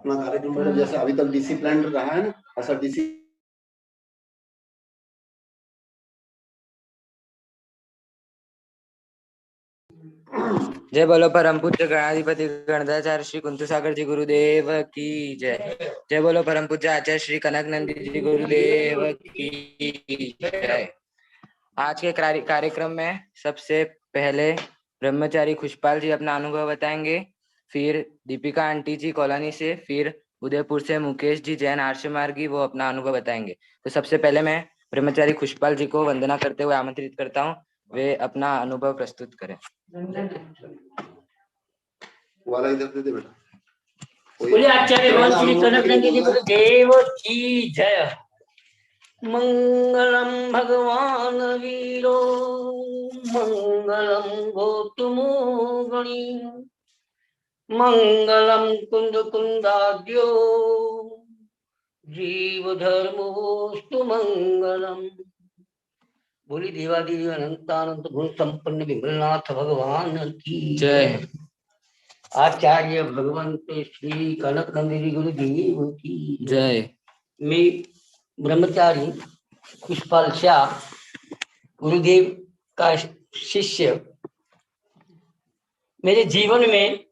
अपना कार्यक्रम में जैसे अभी तक डिसिप्लिन रहा है ना, ऐसा जय बोलो परम पूज्य गणाधिपति गणधाचार्य श्री कुंतु सागर जी गुरुदेव की जय। जय बोलो परम पूज्य आचार्य श्री कनक नंदी जी गुरुदेव की जय। आज के कार्यक्रम में सबसे पहले ब्रह्मचारी खुशपाल जी अपना अनुभव बताएंगे, फिर दीपिका आंटी जी कॉलोनी से, फिर उदयपुर से मुकेश जी जैन आर्ष मार्गी वो अपना अनुभव बताएंगे। तो सबसे पहले मैं ब्रह्मचारी खुशपाल जी को वंदना करते हुए आमंत्रित करता हूँ, वे अपना अनुभव प्रस्तुत करें। वाला इधर दे दे बेटा। बोले आचार्य भगवान श्री कनक नंदी जी गुरुदेव की जय। मंगलम भगवान वीरो मंगलम गौतमो गणी मंगलम कुंद कुंदाद्यो जीव धर्मोस्तु मंगलम। बोली देवादिदेव अनंतानंत गुण संपन्न विमलनाथ भगवान की जय। आचार्य भगवंत श्री कनक नंदी जी गुरुदेव की जय। मैं ब्रह्मचारी खुशपाल शाह गुरुदेव का शिष्य। मेरे जीवन में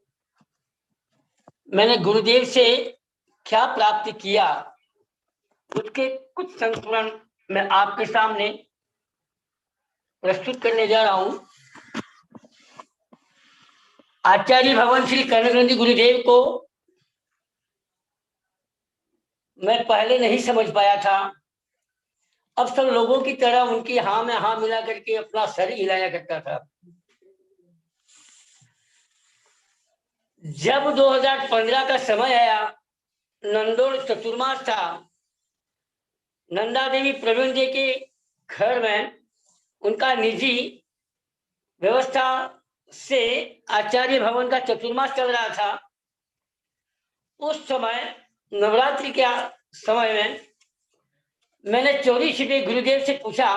मैंने गुरुदेव से क्या प्राप्त किया उसके कुछ संस्मरण मैं आपके सामने प्रस्तुत करने जा रहा हूं। आचार्य भगवान श्री कनक नंदी गुरुदेव को मैं पहले नहीं समझ पाया था। अब सब लोगों की तरह उनकी हाँ में हाँ मिला करके अपना सर हिलाया करता था। जब 2015 का समय आया, नंदोर चतुर्मास था, नंदा देवी प्रवीण जी के घर में उनका निजी व्यवस्था से आचार्य भवन का चतुर्मास चल रहा था। उस समय नवरात्रि के समय में मैंने चोरी छिपे गुरुदेव से पूछा,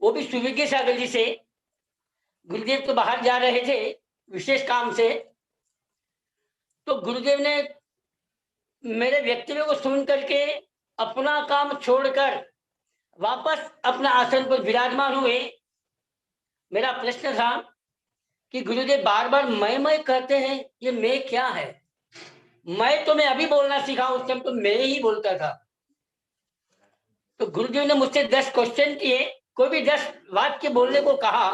वो भी सुविज्ञ सागर जी से। गुरुदेव तो बाहर जा रहे थे विशेष काम से, तो गुरुदेव ने मेरे व्यक्तित्व को सुन करके अपना काम छोड़कर वापस अपना आसन पर विराजमान हुए। मेरा प्रश्न था कि गुरुदेव बार बार मैं कहते हैं, ये मैं क्या है? मैं तो मैं अभी बोलना सीखा, उस टाइम तो मैं ही बोलता था। तो गुरुदेव ने मुझसे 10 क्वेश्चन किए, कोई भी 10 वाक्य बोलने को कहा।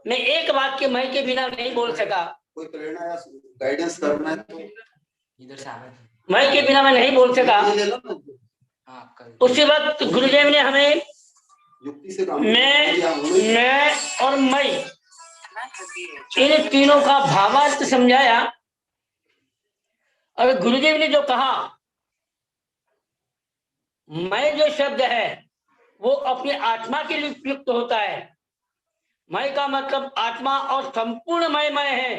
मैं एक वाक्य मैं के बिना नहीं बोल सका। कोई प्रेरणा या गाइडेंस करना है तो इधर से आवे। मैं के बिना मैं नहीं बोल सका। उसी वक्त गुरुदेव ने हमें युक्ति से काम मैं और मैं इन तीनों का भावार्थ समझाया। और गुरुदेव ने जो कहा, मैं जो शब्द है वो अपनी आत्मा के लिए उपयुक्त होता है। मैं का मतलब आत्मा और संपूर्ण मैं है,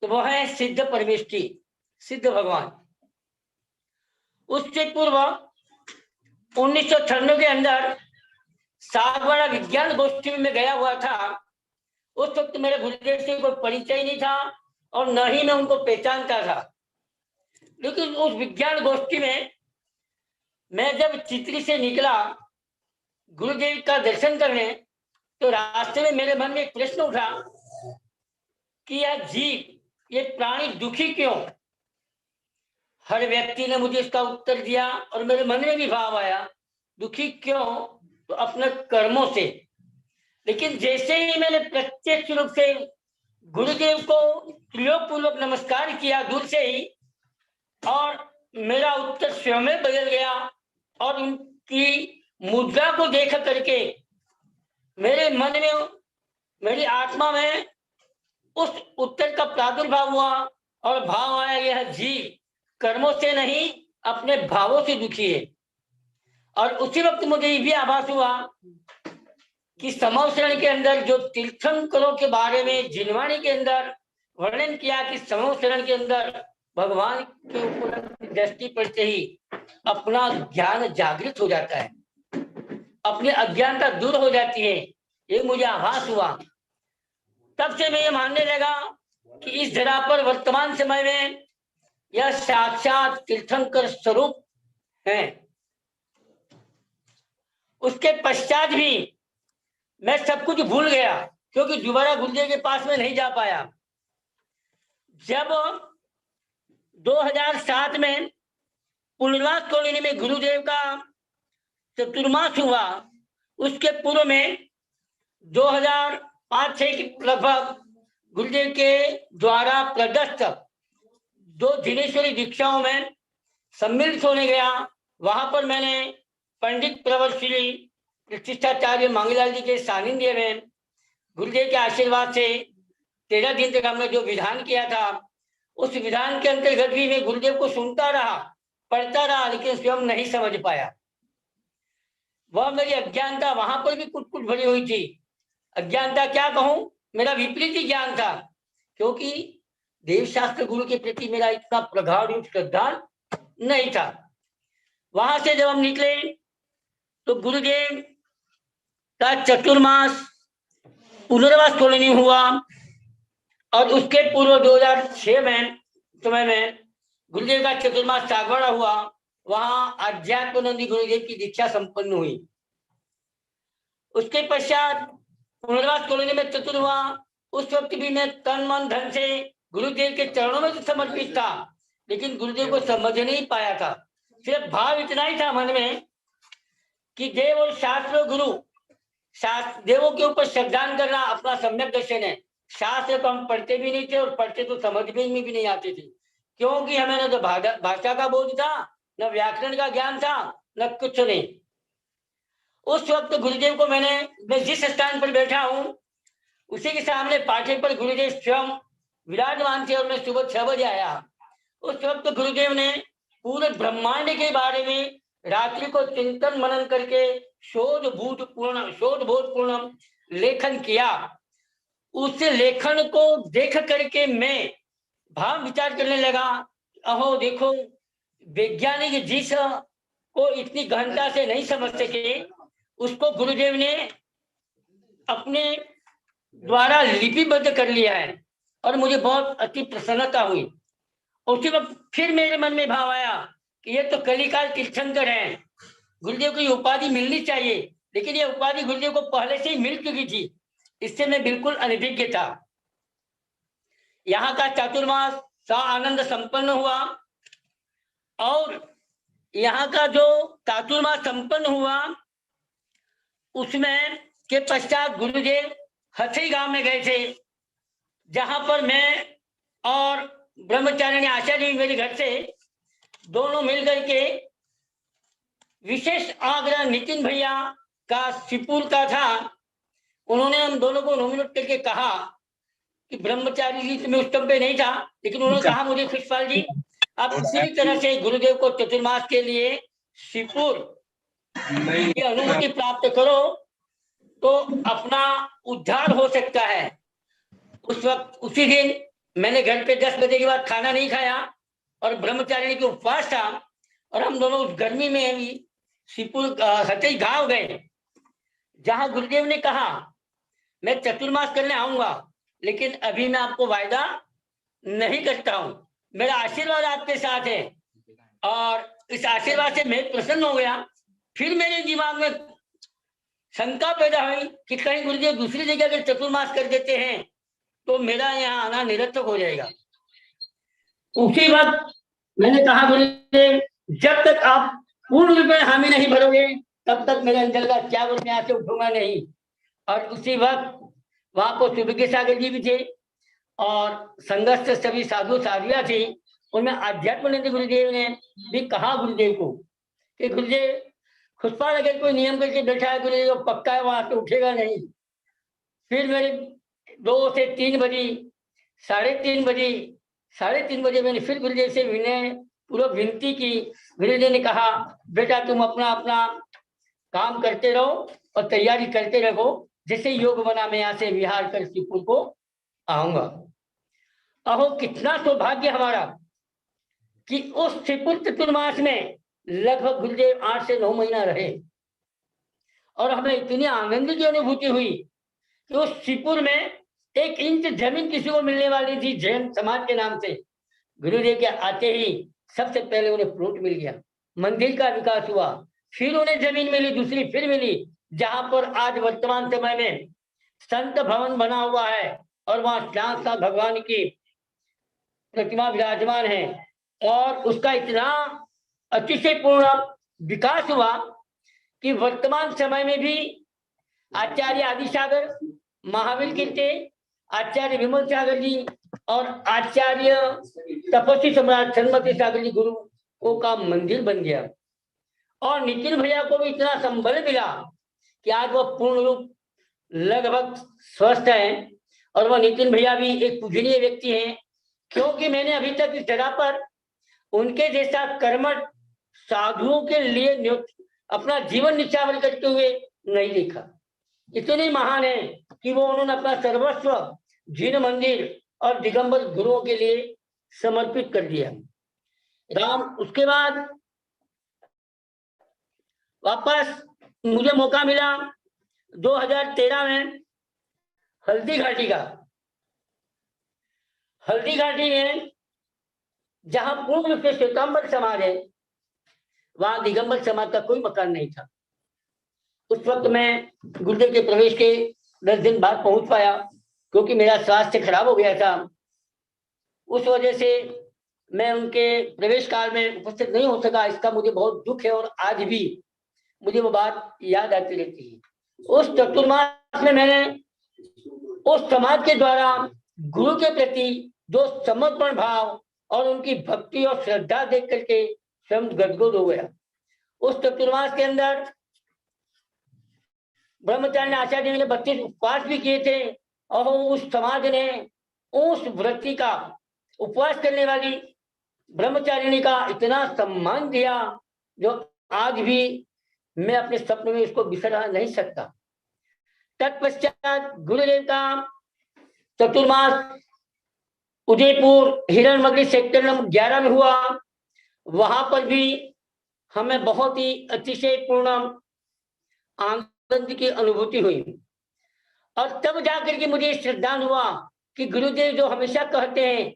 तो वह है सिद्ध परमेष्टि, सिद्ध भगवान। उससे पूर्व 1996 के अंदर सागवाड़ा विज्ञान गोष्ठी में मैं गया हुआ था। उस वक्त मेरे गुरुदेव से कोई परिचय नहीं था और न ही मैं उनको पहचानता था। लेकिन उस विज्ञान गोष्ठी में मैं जब चित्री से निकला गुरुदेव का दर्शन करने, तो रास्ते में मेरे मन में एक प्रश्न उठा कि यह जीव, ये प्राणी दुखी क्यों? हर व्यक्ति ने मुझे इसका उत्तर दिया और मेरे मन में भी भाव आया, दुखी क्यों? तो अपने कर्मों से। लेकिन जैसे ही मैंने प्रत्यक्ष रूप से गुरुदेव को प्रियोपूर्वक नमस्कार किया दूर से ही, और मेरा उत्तर स्वयं बदल गया और उनकी मुद्रा को देख करके मेरे मन में, मेरी आत्मा में उस उत्तर का प्रादुर्भाव हुआ और भाव आया, यह जीव कर्मों से नहीं अपने भावों से दुखी है। और उसी वक्त मुझे ये भी आभास हुआ कि समवसरण के अंदर जो तीर्थंकरों के बारे में जिनवाणी के अंदर वर्णन किया कि समवसरण के अंदर भगवान के ऊपर दृष्टि पड़ते ही अपना ज्ञान जागृत हो जाता है, अपनी अज्ञानता दूर हो जाती है, ये मुझे आभास हुआ। तब से मैं ये मानने लगा कि इस धरा पर वर्तमान समय में यह साक्षात तीर्थंकर स्वरूप है। उसके पश्चात भी मैं सब कुछ भूल गया, क्योंकि दोबारा गुरुदेव के पास में नहीं जा पाया। जब 2007 में पुनर्वास कॉलोनी में गुरुदेव का चतुर्मास हुआ, उसके पूर्व में 2005-6 के लगभग गुरुदेव के द्वारा प्रदत्त 2 दिनेश्वरी दीक्षाओं में सम्मिलित होने गया। वहां पर मैंने पंडित प्रवर श्री प्रतिष्ठाचार्य मांगीलाल जी के सानिध्य में गुरुदेव के आशीर्वाद से 13 दिन तक हमने जो विधान किया था, उस विधान के अंतर्गत भी मैं गुरुदेव को सुनता रहा, पढ़ता रहा, लेकिन स्वयं नहीं समझ पाया। वह मेरी अज्ञानता वहां पर भी कुछ कुछ भरी हुई थी। अज्ञानता क्या कहूं, मेरा विपरीत ही ज्ञान था, क्योंकि देवशास्त्र गुरु के प्रति मेरा इतना प्रगाढ़ श्रद्धा नहीं था। वहां से जब हम निकले तो गुरुदेव का चतुर्मास पुनर्वास कॉलोनी हुआ, और उसके पूर्व 2006 में समय में गुरुदेव का चतुर्मास सागवाड़ा हुआ। वहां आध्यात्मानंदी गुरुदेव की दीक्षा संपन्न हुई। उसके पश्चात पुनर्वास कॉलोनी में चतुर हुआ। उस वक्त भी मैं तन मन धन से गुरुदेव के चरणों में तो समर्पित था, लेकिन गुरुदेव को समझ नहीं पाया था। सिर्फ भाव इतना ही था मन में कि देव और शास्त्र गुरु, देवों के ऊपर श्रद्धान करना अपना सम्यक दर्शन है। शास्त्र को हम पढ़ते भी नहीं थे, और पढ़ते तो समझ में भी नहीं आते थे, क्योंकि हमें न तो भाषा का बोध था, न व्याकरण का ज्ञान था, न कुछ नहीं। उस वक्त गुरुदेव को मैं जिस स्थान पर बैठा हूं उसी के सामने पाटे पर गुरुदेव स्वयं विराजमान थे, और मैं सुबह 6 बजे आया। उस वक्त गुरुदेव ने पूरे ब्रह्मांड के बारे में रात्रि को चिंतन मनन करके शोधबोधपूर्ण लेखन किया। उस लेखन को देख करके मैं भाव विचार करने लगा, अहो देखो, वैज्ञानिक जिस को इतनी गहनता से नहीं समझ सके, उसको गुरुदेव ने अपने द्वारा लिपिबद्ध कर लिया है, और मुझे बहुत अति प्रसन्नता हुई। उसी वक्त फिर मेरे मन में भाव आया कि ये तो कलिकाल तीर्थंकर हैं, गुरुदेव को ये उपाधि मिलनी चाहिए, लेकिन ये उपाधि गुरुदेव को पहले से ही मिल चुकी थी, इससे मैं बिल्कुल अनभिज्ञ था। यहाँ का चातुर्मास सा आनंद संपन्न हुआ, और यहाँ का जो चातुर्मास संपन्न हुआ उसमें के पश्चात गुरुदेव हथई गांव में गए थे, जहां पर मैं और ब्रह्मचारिणी आशा जी मेरे घर से दोनों मिल करके विशेष आग्रह नितिन भैया का शिवपुर का था। उन्होंने हम दोनों को नॉमिनेट करके कहा कि ब्रह्मचारी जी तो मैं उस टाइम पे नहीं था, लेकिन उन्होंने कहा मुझे खुशपाल जी आप किसी तरह से गुरुदेव को चतुर्मास के लिए शिवपुर की अनुमति प्राप्त करो तो अपना उद्धार हो सकता है। उस वक्त उसी दिन मैंने घर पे 10 बजे के बाद खाना नहीं खाया, और ब्रह्मचारिणी के उपवास था, और हम दोनों उस गर्मी में भी शिवपुर हथई गांव गए, जहां गुरुदेव ने कहा मैं चतुर्मास करने आऊंगा, लेकिन अभी मैं आपको वायदा नहीं करता हूं, मेरा आशीर्वाद आपके साथ है। और इस आशीर्वाद से मैं प्रसन्न हो गया। फिर मेरे दिमाग में शंका पैदा हुई कि कहीं गुरुदेव दूसरी जगह अगर चतुर्मास कर देते हैं तो मेरा यहाँ आना निरर्थक हो जाएगा। उसी वक्त मैंने कहा गुरुदेव जब तक आप पूर्ण रूप में हामी नहीं भरोगे तब तक मेरे अंदर का त्याग और मैं यहाँ से उठूंगा नहीं। और उसी वक्त वहां पर सुविज्ञ सागर जी भी थे और संघर्ष सभी साधु साधिया थी। उनमें आध्यात्मानंद गुरुदेव ने भी कहा गुरुदेव को कि गुरुदेव खुशपाल अगर कोई नियम करके बैठा है गुरुदेव तो पक्का है वहां से उठेगा नहीं। फिर मेरे 2 से 3 बजे 3:30 बजे मैंने फिर गुरुदेव से विनय पूर्वक विनती की। गुरुदेव ने कहा बेटा तुम अपना अपना काम करते रहो और तैयारी करते रहो, जैसे योग बना मैं यहाँ से विहार कर शिवपुर को आऊंगा। अहो कितना सौभाग्य हमारा कि उस शिवपुर चतुर्मास में लगभग गुरुदेव 8 से 9 महीना रहे और हमें इतनी आनंद की अनुभूति हुई कि उस शिवपुर में 1 इंच जमीन किसी को मिलने वाली थी जैन समाज के नाम से। गुरुदेव के आते ही सबसे पहले उन्हें प्लॉट मिल गया, मंदिर का विकास हुआ, फिर उन्हें जमीन मिली, दूसरी फिर मिली, जहां पर आज वर्तमान समय में संत भवन बना हुआ है और वहां साक्षात भगवान की प्रतिमा विराजमान है। और उसका इतना अतिशय पूर्ण विकास हुआ कि वर्तमान समय में भी आचार्य आदिसागर, महावीर कीर्ति, आचार्य विमल सागर जी और आचार्य तपस्वी सम्राट सन्मति सागर जी गुरु का मंदिर बन गया। और नितिन भैया को भी इतना संबल मिला कि आज वह पूर्ण रूप लगभग स्वस्थ है। और वह नितिन भैया भी एक पूजनीय व्यक्ति हैं, क्योंकि मैंने अभी तक इस जगह पर उनके जैसा कर्मठ साधुओं के लिए अपना जीवन निछावर करते हुए नहीं देखा। इतने महान है कि वो उन्होंने अपना सर्वस्व जिन मंदिर और दिगंबर गुरुओं के लिए समर्पित कर दिया। राम उसके बाद वापस मुझे मौका मिला 2013 में हल्दी घाटी का। हल्दी घाटी में जहां पूर्ण रूप से श्वेतांबर समाज है, वहां दिगंबर समाज का कोई मकान नहीं था। उस वक्त मैं गुरुदेव के प्रवेश के 10 दिन बाद पहुंच पाया, क्योंकि मेरा स्वास्थ्य खराब हो गया था। उस वजह से मैं उनके प्रवेश काल में उपस्थित नहीं हो सका। इसका मुझे बहुत दुख है और आज भी मुझे वो बात याद आती रहती है। उस चतुर्मास में मैंने उस समाज के द्वारा गुरु के प्रति जो समर्पण भाव और उनकी भक्ति और श्रद्धा देख करके स्वयं गदगद हो गया। उस चतुर्मास के अंदर ब्रह्मचार्य आचार्य जी ने 32 उपवास भी किए थे और उस समाज ने उस व्रती का, उपवास करने वाली ब्रह्मचारिणी का इतना सम्मान दिया जो आज भी मैं अपने सपने में इसको बिसरा नहीं सकता। तत्पश्चात गुरुदेव का चतुर्मास उदयपुर हिरणमगरी सेक्टर नंबर 11 में हुआ। वहां पर भी हमें बहुत ही अतिशय पूर्ण आनंद की अनुभूति हुई। और तब जाकर के मुझे श्रद्धान हुआ कि गुरुदेव जो हमेशा कहते हैं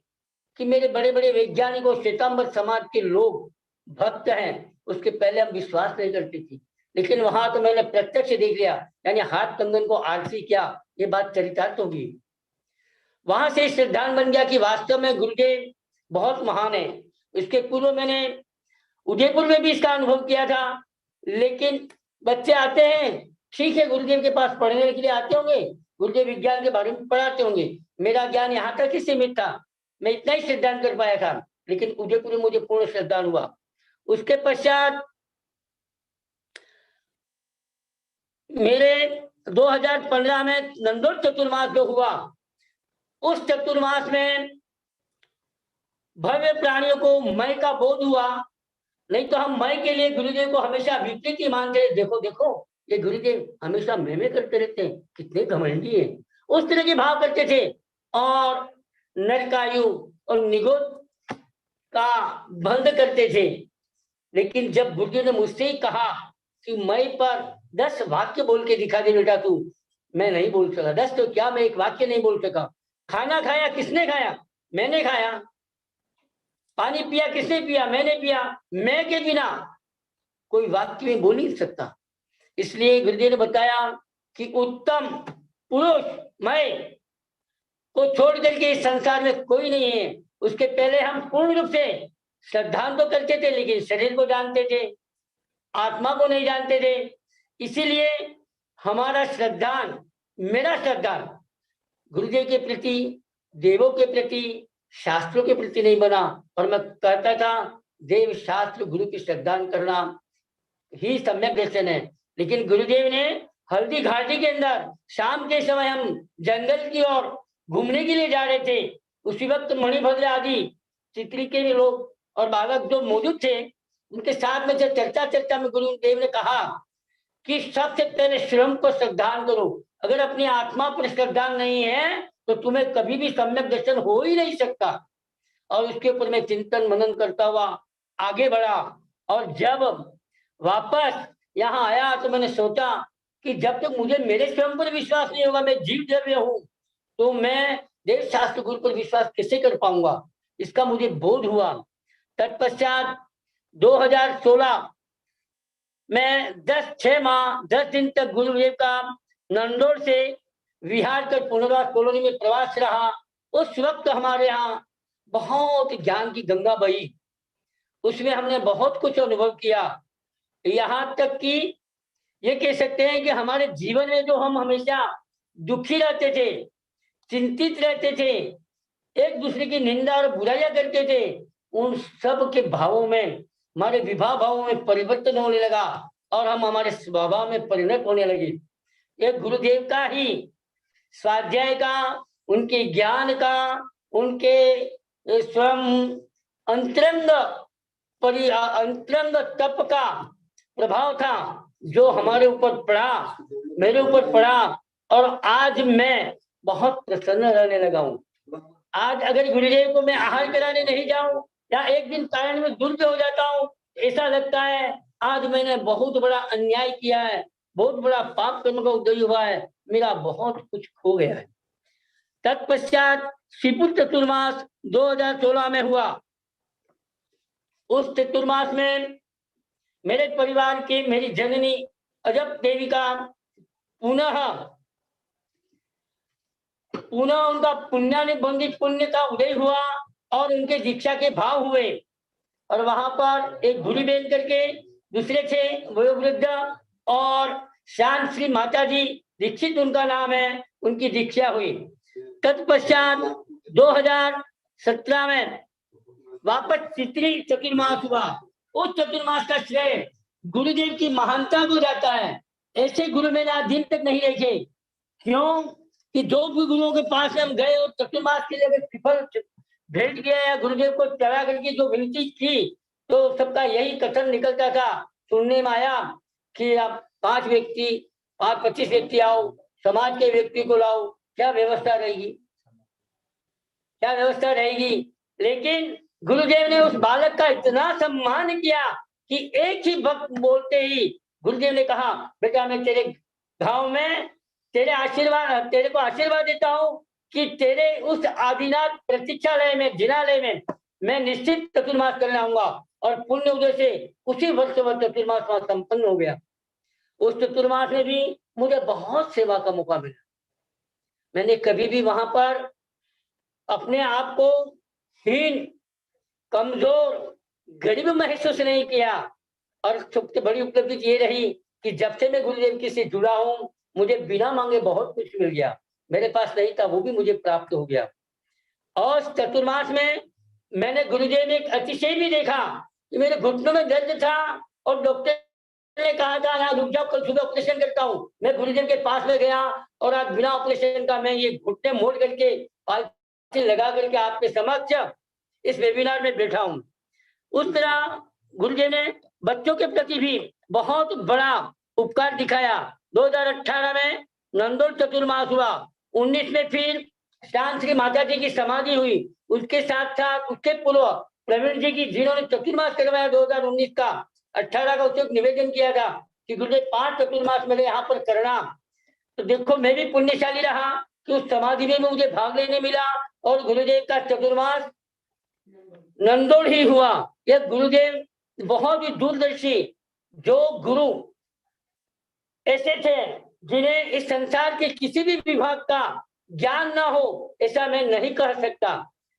कि मेरे बड़े बड़े वैज्ञानिक और श्वेतांबर समाज के लोग भक्त हैं, उसके पहले हम विश्वास नहीं करते थे, लेकिन वहां तो मैंने प्रत्यक्ष देख लिया, यानी हाथ कंगन को आरसी क्या, ये बात चरितार्थ होगी। वहां से श्रद्धान बन गया कि वास्तव में गुरुदेव बहुत महान है। इसके पूर्व मैंने उदयपुर में भी इसका अनुभव किया था। लेकिन बच्चे आते हैं, ठीक है, गुरुदेव के पास पढ़ने के लिए आते होंगे, गुरुदेव विज्ञान के बारे में पढ़ाते होंगे, मेरा ज्ञान यहाँ तक ही सीमित था, मैं इतना ही श्रद्धान कर पाया था। लेकिन उदयपुर में मुझे पूर्ण श्रद्धान हुआ। उसके पश्चात मेरे 2015 में नंदोर चतुर्मास जो हुआ, उस चतुर्मास में भव्य प्राणियों को मय का बोध हुआ। नहीं तो हम मय के लिए गुरुदेव को हमेशा विपरीत ही मानते रहे। देखो देखो ये गुरुदेव हमेशा मैं करते रहते हैं, कितने घमंडी है, उस तरह के भाव करते थे। और नरकायु और निगोद का बंद करते थे। लेकिन जब गुरुदेव ने मुझसे ही कहा कि मय पर 10 वाक्य बोल के दिखा दे बेटा तू, मैं नहीं बोल सका। 10 तो क्या, मैं एक वाक्य नहीं बोल सका। खाना खाया किसने खाया, मैंने खाया। पानी पिया किसने पिया, मैंने पिया। मैं के बिना कोई वाक्य में बोल नहीं सकता। इसलिए गुरुदेव ने बताया कि उत्तम पुरुष मैं को छोड़ करके इस संसार में कोई नहीं है। उसके पहले हम पूर्ण रूप से श्रद्धान तो करते थे, लेकिन शरीर को जानते थे, आत्मा को नहीं जानते थे। इसीलिए हमारा श्रद्धान, मेरा श्रद्धान गुरुदेव के प्रति, देवों के प्रति, शास्त्रों के प्रति नहीं बना। और मैं कहता था देव शास्त्र गुरु की श्रद्धान करना ही सम्यक दर्शन है। लेकिन गुरुदेव ने हल्दी घाटी के अंदर शाम के समय हम जंगल की ओर घूमने के लिए जा रहे थे। उसी वक्त मणिभद्र आदि चित्री के लोग और बालक जो मौजूद थे, उनके साथ में जब चर्चा में गुरुदेव ने कहा कि सबसे पहले श्रम को श्रद्धान करो। अगर अपनी आत्मा पर श्रद्धान नहीं है तो तुम्हें कभी भी सम्यक दर्शन हो ही नहीं सकता। और उसके ऊपर मैं चिंतन मनन करता हुआ आगे बढ़ा। और जब वापस यहाँ आया तो मैंने सोचा कि जब तक मुझे मेरे स्वयं पर विश्वास नहीं होगा, मैं जीव द्रव्य हूँ, तो मैं देव शास्त्र गुरु पर विश्वास कैसे कर पाऊंगा। इसका मुझे बोध हुआ। तत्पश्चात 2016 में 6 माह 10 दिन तक गुरुदेव का नंदोर से विहार कर पुनर्वास कॉलोनी में प्रवास रहा। उस वक्त हमारे यहाँ बहुत ज्ञान की गंगा बही, उसमें हमने बहुत कुछ अनुभव किया। यहाँ तक कि ये कह सकते हैं कि हमारे जीवन में जो हम हमेशा दुखी रहते थे, चिंतित रहते थे, एक दूसरे की निंदा और बुराइयां करते थे, उन सब के भावों में, हमारे विभाव भावों में परिवर्तन होने लगा और हम हमारे स्वभाव में परिणत होने लगे। एक गुरुदेव का ही स्वाध्याय का, उनके ज्ञान का, उनके स्वयं अंतरंग तप का प्रभाव था जो हमारे ऊपर पड़ा, मेरे ऊपर पड़ा, और आज मैं बहुत प्रसन्न रहने लगा हूँ। आज अगर गुरुदेव को मैं आहार कराने नहीं जाऊं या एक दिन कारण में दूर हो जाता हूँ, ऐसा लगता है आज मैंने बहुत बड़ा अन्याय किया है, बहुत बड़ा पाप कर्म का उदय हुआ है, मेरा बहुत कुछ खो गया है। तत्पश्चात शिवपुर चतुर्मास 2016 में हुआ। उस चतुर्मास में मेरे परिवार की मेरी जननी अजब देवी का पुनः उनका पुण्यानुबंधित पुण्य का उदय हुआ और उनके दीक्षा के भाव हुए। और वहां पर एक भूरी बेन करके दूसरे थे वयोवृद्ध, और शांत श्री माता जी दीक्षित उनका नाम है, उनकी दीक्षा हुई। तत्पश्चात 2017 में वापस चित्री चतुर्मास हुआ। उस चतुर्मास का श्रेय गुरुदेव की महानता को जाता है। ऐसे गुरु मैंने आज दिन तक नहीं देखे। क्यों कि जो भी गुरुओं के पास हम गए और चतुर्मास के लिए विफल भेंट गया या गुरुदेव को चढ़ा करके जो विनती की, तो सबका यही कथन निकलता था, सुनने में आया कि आप 25 व्यक्ति आओ, समाज के व्यक्ति को लाओ, क्या व्यवस्था रहेगी, क्या व्यवस्था रहेगी। लेकिन गुरुदेव ने उस बालक का इतना सम्मान किया कि एक ही वक्त बोलते ही गुरुदेव ने कहा, बेटा मैं तेरे गांव में तेरे को आशीर्वाद देता हूँ कि तेरे उस आदिनाथ प्रतीक्षालय में, जिनालय में मैं निश्चित चतुर्मास करने आऊंगा। और पुण्य उदय से उसी वर्ष वह चतुर्मास संपन्न हो गया। उस चतुर्मास में भी मुझे बहुत सेवा का मौका मिला। मैंने कभी भी वहां पर अपने आप को हीन, कमजोर, गरीब महसूस नहीं किया। और सबसे बड़ी उपलब्धि ये रही कि जब से मैं गुरुदेव की से जुड़ा हूँ, मुझे बिना मांगे बहुत कुछ मिल गया। मेरे पास नहीं था वो भी मुझे प्राप्त हो गया। और चतुर्मास में मैंने गुरुदेव ने एक अतिशय भी देखा कि मेरे घुटनों में दर्द था और डॉक्टर ने कहा था यहाँ रुक जाओ, कल सुबह ऑपरेशन करता हूँ। मैं गुरुदेव के पास में गया और आज बिना ऑपरेशन का मैं ये घुटने मोड़ करके पालथी लगा करके आपके समक्ष इस वेबिनार में बैठा हूँ। उस तरह गुरुदेव ने बच्चों के प्रति भी बहुत बड़ा उपकार दिखाया। 2018 में नंदोर चतुर्मास हुआ। 19 में फिर शांत श्री माता जी की समाधि हुई। उसके साथ साथ उसके पूर्व प्रवीण जी की, जिन्होंने चतुर्मास करवाया 2019 का, 18 का उसे निवेदन किया था कि गुरुदेव 5 चतुर्मास मेरे यहाँ पर करना। तो देखो मैं भी पुण्यशाली रहा कि उस समाधि में मुझे भाग लेने मिला और गुरुदेव का चतुर्मास नंदोर ही हुआ। यह गुरुदेव बहुत ही दूरदर्शी, जो गुरु ऐसे थे जिन्हें इस संसार के किसी भी विभाग का ज्ञान ना हो, ऐसा मैं नहीं कह सकता।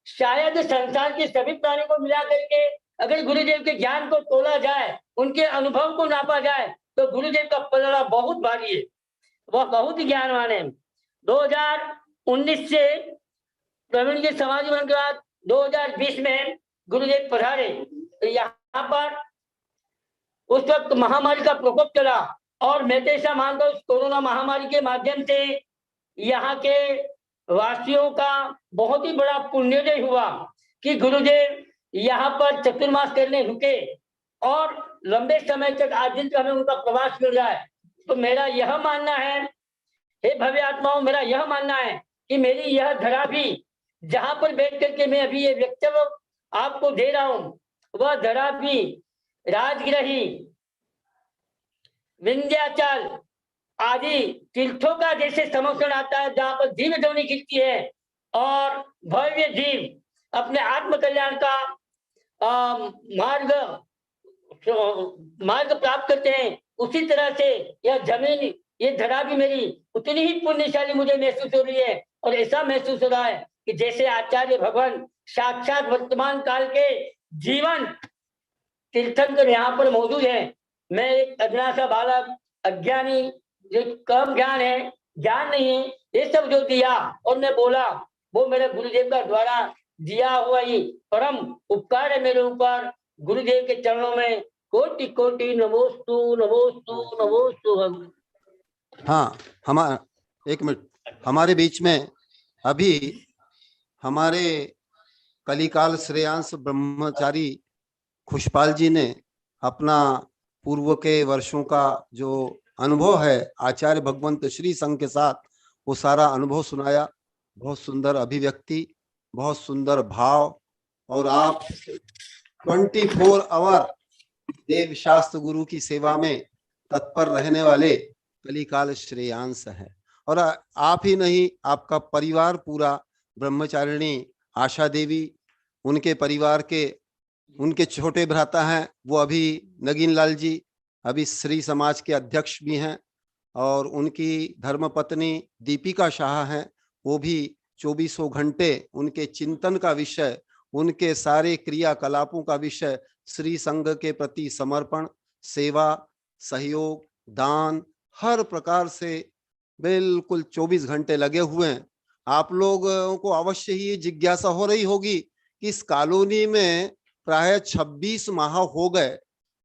शायद संसार के सभी प्राणियों को मिला करके अगर गुरुदेव के ज्ञान को तोला जाए, उनके अनुभव को नापा जाए, तो गुरुदेव का पलड़ा बहुत भारी है। वह बहुत ही ज्ञानवान है। 2019 से प्रवीण जी समाधि होने के बाद 2020 में गुरुदेव पधारे। तो यहाँ पर उस वक्त महामारी का प्रकोप चला और मैं तो ऐसा मानता हूँ कोरोना महामारी के माध्यम से यहाँ के वासियों का बहुत ही बड़ा पुण्योदय हुआ कि गुरुदेव यहाँ पर चतुर्मास करने रुके और लंबे समय तक आज दिन हमें उनका प्रवास मिल रहा है। तो मेरा यह मानना है, हे भव्य आत्माओं, मेरा यह मानना है कि मेरी यह धरा भी, जहां पर बैठ करके मैं अभी ये वक्तव्य आपको दे रहा हूँ, वह धरा भी राजगृही, विंध्याचल आदि तीर्थों का जैसे समर्थन आता है, जहाँ पर दिव्य ध्वनि खिलती है और भव्य जीव अपने आत्म कल्याण का मार्ग मार्ग प्राप्त करते हैं, उसी तरह से यह जमीन, ये धरा भी मेरी उतनी ही पुण्यशाली मुझे महसूस हो रही है। और ऐसा महसूस हो रहा है कि जैसे आचार्य भगवान साक्षात वर्तमान काल के जीवन तीर्थंकर यहाँ पर मौजूद है। मैं एक अज्ञान सा बालक, अज्ञानी, जो कम ज्ञान है, ज्ञान नहीं है, ये सब जो दिया और मैं बोला, वो मेरे गुरुदेव का द्वारा दिया हुआ ही परम उपकार है मेरे ऊपर। गुरुदेव के चरणों में कोटि कोटि नमोस्तु नमोस्तु नमोस्तु। हाँ, हमारा एक मिनट, हमारे बीच में अभी हमारे कलिकाल श्रेयांश ब्रह्मचारी खुशपाल जी ने अपना पूर्व के वर्षों का जो अनुभव है आचार्य भगवंत श्री संघ के साथ, वो सारा अनुभव सुनाया। बहुत सुंदर अभिव्यक्ति, बहुत सुंदर भाव, और आप 24 आवर देव शास्त्र गुरु की सेवा में तत्पर रहने वाले कलिकाल श्रेयांश है। और आप ही नहीं, आपका परिवार पूरा, ब्रह्मचारिणी आशा देवी, उनके परिवार के उनके छोटे भ्राता हैं वो अभी नगीन लाल जी, अभी श्री समाज के अध्यक्ष भी हैं, और उनकी धर्मपत्नी दीपिका शाह हैं, वो भी 24 घंटे उनके चिंतन का विषय, उनके सारे क्रियाकलापों का विषय श्री संघ के प्रति समर्पण, सेवा, सहयोग, दान, हर प्रकार से बिल्कुल 24 घंटे लगे हुए हैं। आप लोगों को अवश्य ही जिज्ञासा हो रही होगी कि इस कॉलोनी में प्राय 26 माह हो गए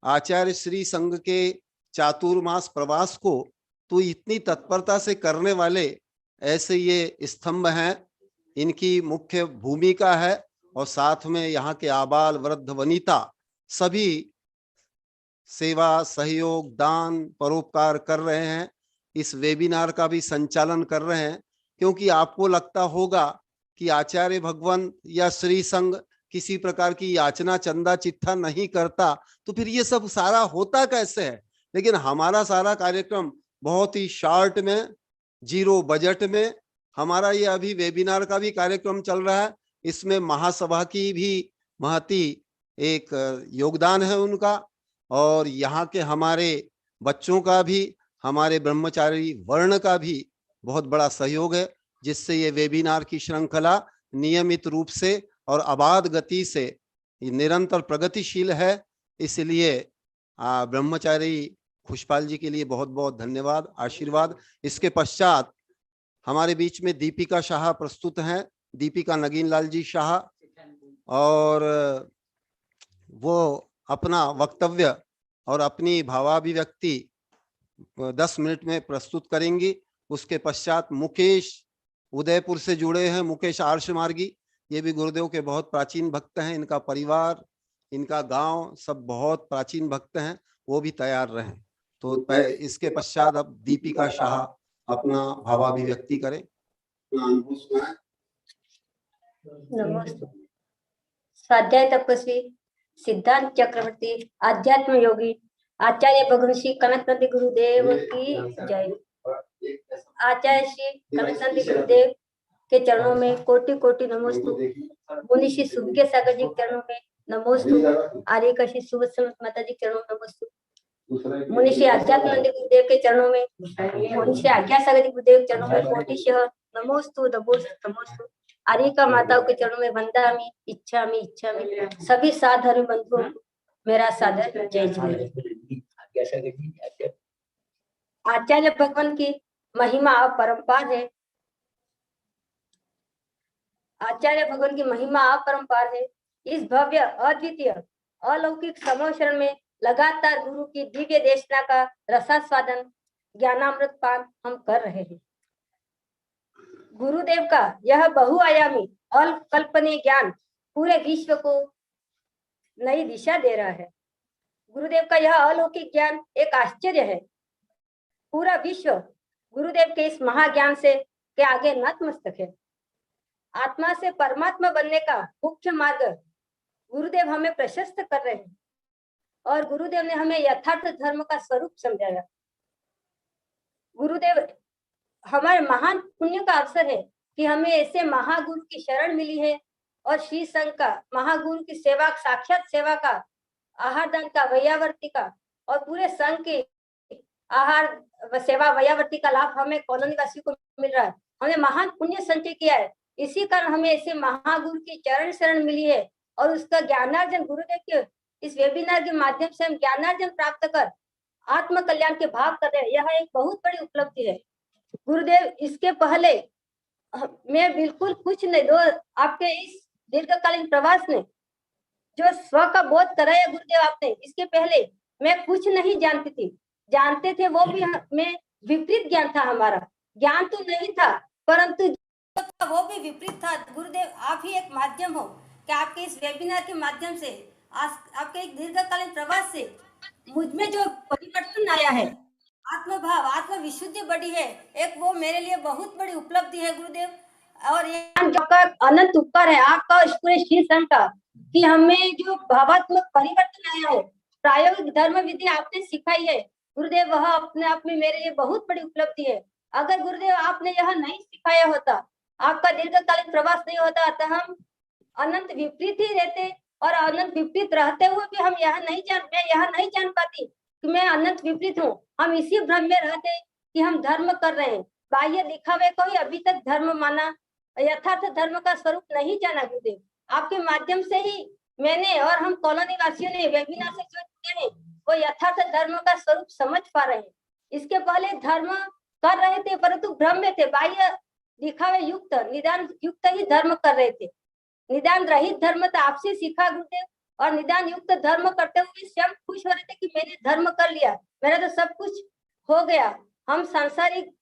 आचार्य श्री संघ के चातुर्मास प्रवास को, तो इतनी तत्परता से करने वाले ऐसे ये स्तंभ हैं, इनकी मुख्य भूमिका है। और साथ में यहाँ के आबाल वृद्ध वनिता सभी सेवा, सहयोग, दान, परोपकार कर रहे हैं। इस वेबिनार का भी संचालन कर रहे हैं, क्योंकि आपको लगता होगा कि आचार्य भगवान या श्री संघ किसी प्रकार की याचना चंदा चिट्ठा नहीं करता, तो फिर ये सब सारा होता कैसे है। लेकिन हमारा सारा कार्यक्रम बहुत ही शॉर्ट में, 0 बजट में, हमारा ये अभी वेबिनार का भी कार्यक्रम चल रहा है। इसमें महासभा की भी महती एक योगदान है उनका, और यहाँ के हमारे बच्चों का भी, हमारे ब्रह्मचारी वर्ण का भी बहुत बड़ा सहयोग है, जिससे ये वेबिनार की श्रृंखला नियमित रूप से और अबाध गति से निरंतर प्रगतिशील है। इसलिए ब्रह्मचारी खुशपाल जी के लिए बहुत बहुत धन्यवाद, आशीर्वाद। इसके पश्चात हमारे बीच में दीपिका शाह प्रस्तुत हैं, दीपिका नगीन लाल जी शाह, और वो अपना वक्तव्य और अपनी भावाभिव्यक्ति 10 मिनट में प्रस्तुत करेंगी। उसके पश्चात मुकेश उदयपुर से जुड़े हैं, मुकेश आर्ष मार्गी, ये भी गुरुदेव के बहुत प्राचीन भक्त हैं, इनका परिवार, इनका गांव सब बहुत प्राचीन भक्त हैं, वो भी तैयार रहें। तो इसके पश्चात अब दीपिका शाह अपना भावाभिव्यक्ति करें। नमस्ते। स्वाध्याय तपस्वी सिद्धांत चक्रवर्ती आध्यात्म योगी आचार्य भगवान श्री कनकनंदी गुरुदेव की जय। आचार्य श्री कनकनंदी गुरुदेव के चरणों में कोटि कोटि नमोस्तु। मुनि श्री सुभज्ञ सागर जी के चरणों में नमोस्तु। आर्य श्री सुवत्समत माता जी के चरणों में नमोस्तु। मुनि श्री आध्यात्मानंद गुरुदेव के चरणों में, मुनि श्री आज्ञा सागर जी गुरुदेव के चरणों में कोटिशः नमोस्तु नमोस्तु नमोस्तु। आर्यिका माताओं के चरणों में वंदामि इच्छामि इच्छामि। सभी साधर्म बंधुओं को मेरा सादर जय जय। आचार्य भगवान की महिमा अपरंपार है। आचार्य भगवान की महिमा अपरंपार है। इस भव्य अद्वितीय अलौकिक समोशरण में लगातार गुरु की दिव्य देशना का रसास्वादन ज्ञानामृत पान हम कर रहे हैं। गुरुदेव का यह बहुआयामी अकल्पनीय ज्ञान पूरे विश्व को नई दिशा दे रहा है। गुरुदेव का यह अलौकिक ज्ञान एक आश्चर्य है। पूरा विश्व गुरुदेव के इस महाज्ञान से के आगे नतमस्तक है। आत्मा से परमात्मा बनने का मुख्य मार्ग गुरुदेव हमें प्रशस्त कर रहे हैं, और गुरुदेव ने हमें यथार्थ धर्म का स्वरूप समझाया। गुरुदेव हमारे महान पुण्य का अवसर है कि हमें ऐसे महागुरु की शरण मिली है और श्री संघ का, महागुरु की सेवा, साक्षात सेवा का, आहार दान का, वैयावर्ती का और पूरे संघ के आहार सेवा वैयावर्ती का लाभ हमें कॉलोनी वासियों को मिल रहा है। हमने महान पुण्य संचय किया है, इसी कारण हमें ऐसे महागुरु की चरण शरण मिली है और उसका ज्ञानार्जन गुरुदेव के इस वेबिनार के माध्यम से हम ज्ञानार्जन प्राप्त कर आत्म कल्याण के भाव कर रहे हैं। यह एक बहुत बड़ी उपलब्धि है गुरुदेव। इसके पहले मैं बिल्कुल कुछ नहीं, दो आपके इस दीर्घकालीन प्रवास ने जो स्व का बोध कराया गुरुदेव आपने, इसके पहले मैं कुछ नहीं जानती थी, जानते थे वो भी मैं विपरीत ज्ञान था, हमारा ज्ञान तो नहीं था परंतु जो था वो भी विपरीत था। गुरुदेव आप ही एक माध्यम हो कि आपके इस वेबिनार के माध्यम से आपके एक दीर्घकालीन प्रवास से मुझ में जो परिवर्तन आया है, आत्मभाव, आत्म विशुद्धि बढ़ी है, एक वो मेरे लिए बहुत बड़ी उपलब्धि है गुरुदेव। और ये आपका अनंत उपकार है आपका इस पूरे श्री संघ का कि हमें जो भावात्मक परिवर्तन आया है, प्रायोगिक धर्म विधि आपने सिखाई है गुरुदेव, वह अपने आप में मेरे लिए बहुत बड़ी उपलब्धि है। अगर गुरुदेव आपने यह नहीं सिखाया होता, आपका दीर्घकालीन प्रवास नहीं होता, तो हम अनंत विपरीत ही रहते और अनंत विपरीत रहते हुए भी हम मैं यह नहीं जान पाती कि मैं अनंत विपरीत हूँ। हम इसी भ्रम में रहते कि हम धर्म कर रहे हैं, बाह्य दिखावे को ही अभी तक धर्म माना, यथार्थ धर्म का स्वरूप नहीं जाना गुरुदेव। आपके माध्यम से ही मैंने और हम कॉलोनी वासियों ने वेबिनार से जो जुड़े हैं वो यथार्थ धर्म का स्वरूप समझ पा रहे हैं। इसके पहले धर्म कर रहे थे परंतु भ्रम में थे, बाह्य दिखावे युक्त, निदान युक्त ही धर्म कर रहे थे। निदान रहित धर्म तो आपसे सीखा गुरुदेव, और निदान युक्त धर्म करते हुए स्वयं खुश हो रहे थे कि मैंने धर्म कर लिया, मेरा तो सब कुछ हो गया। हम सांसारिक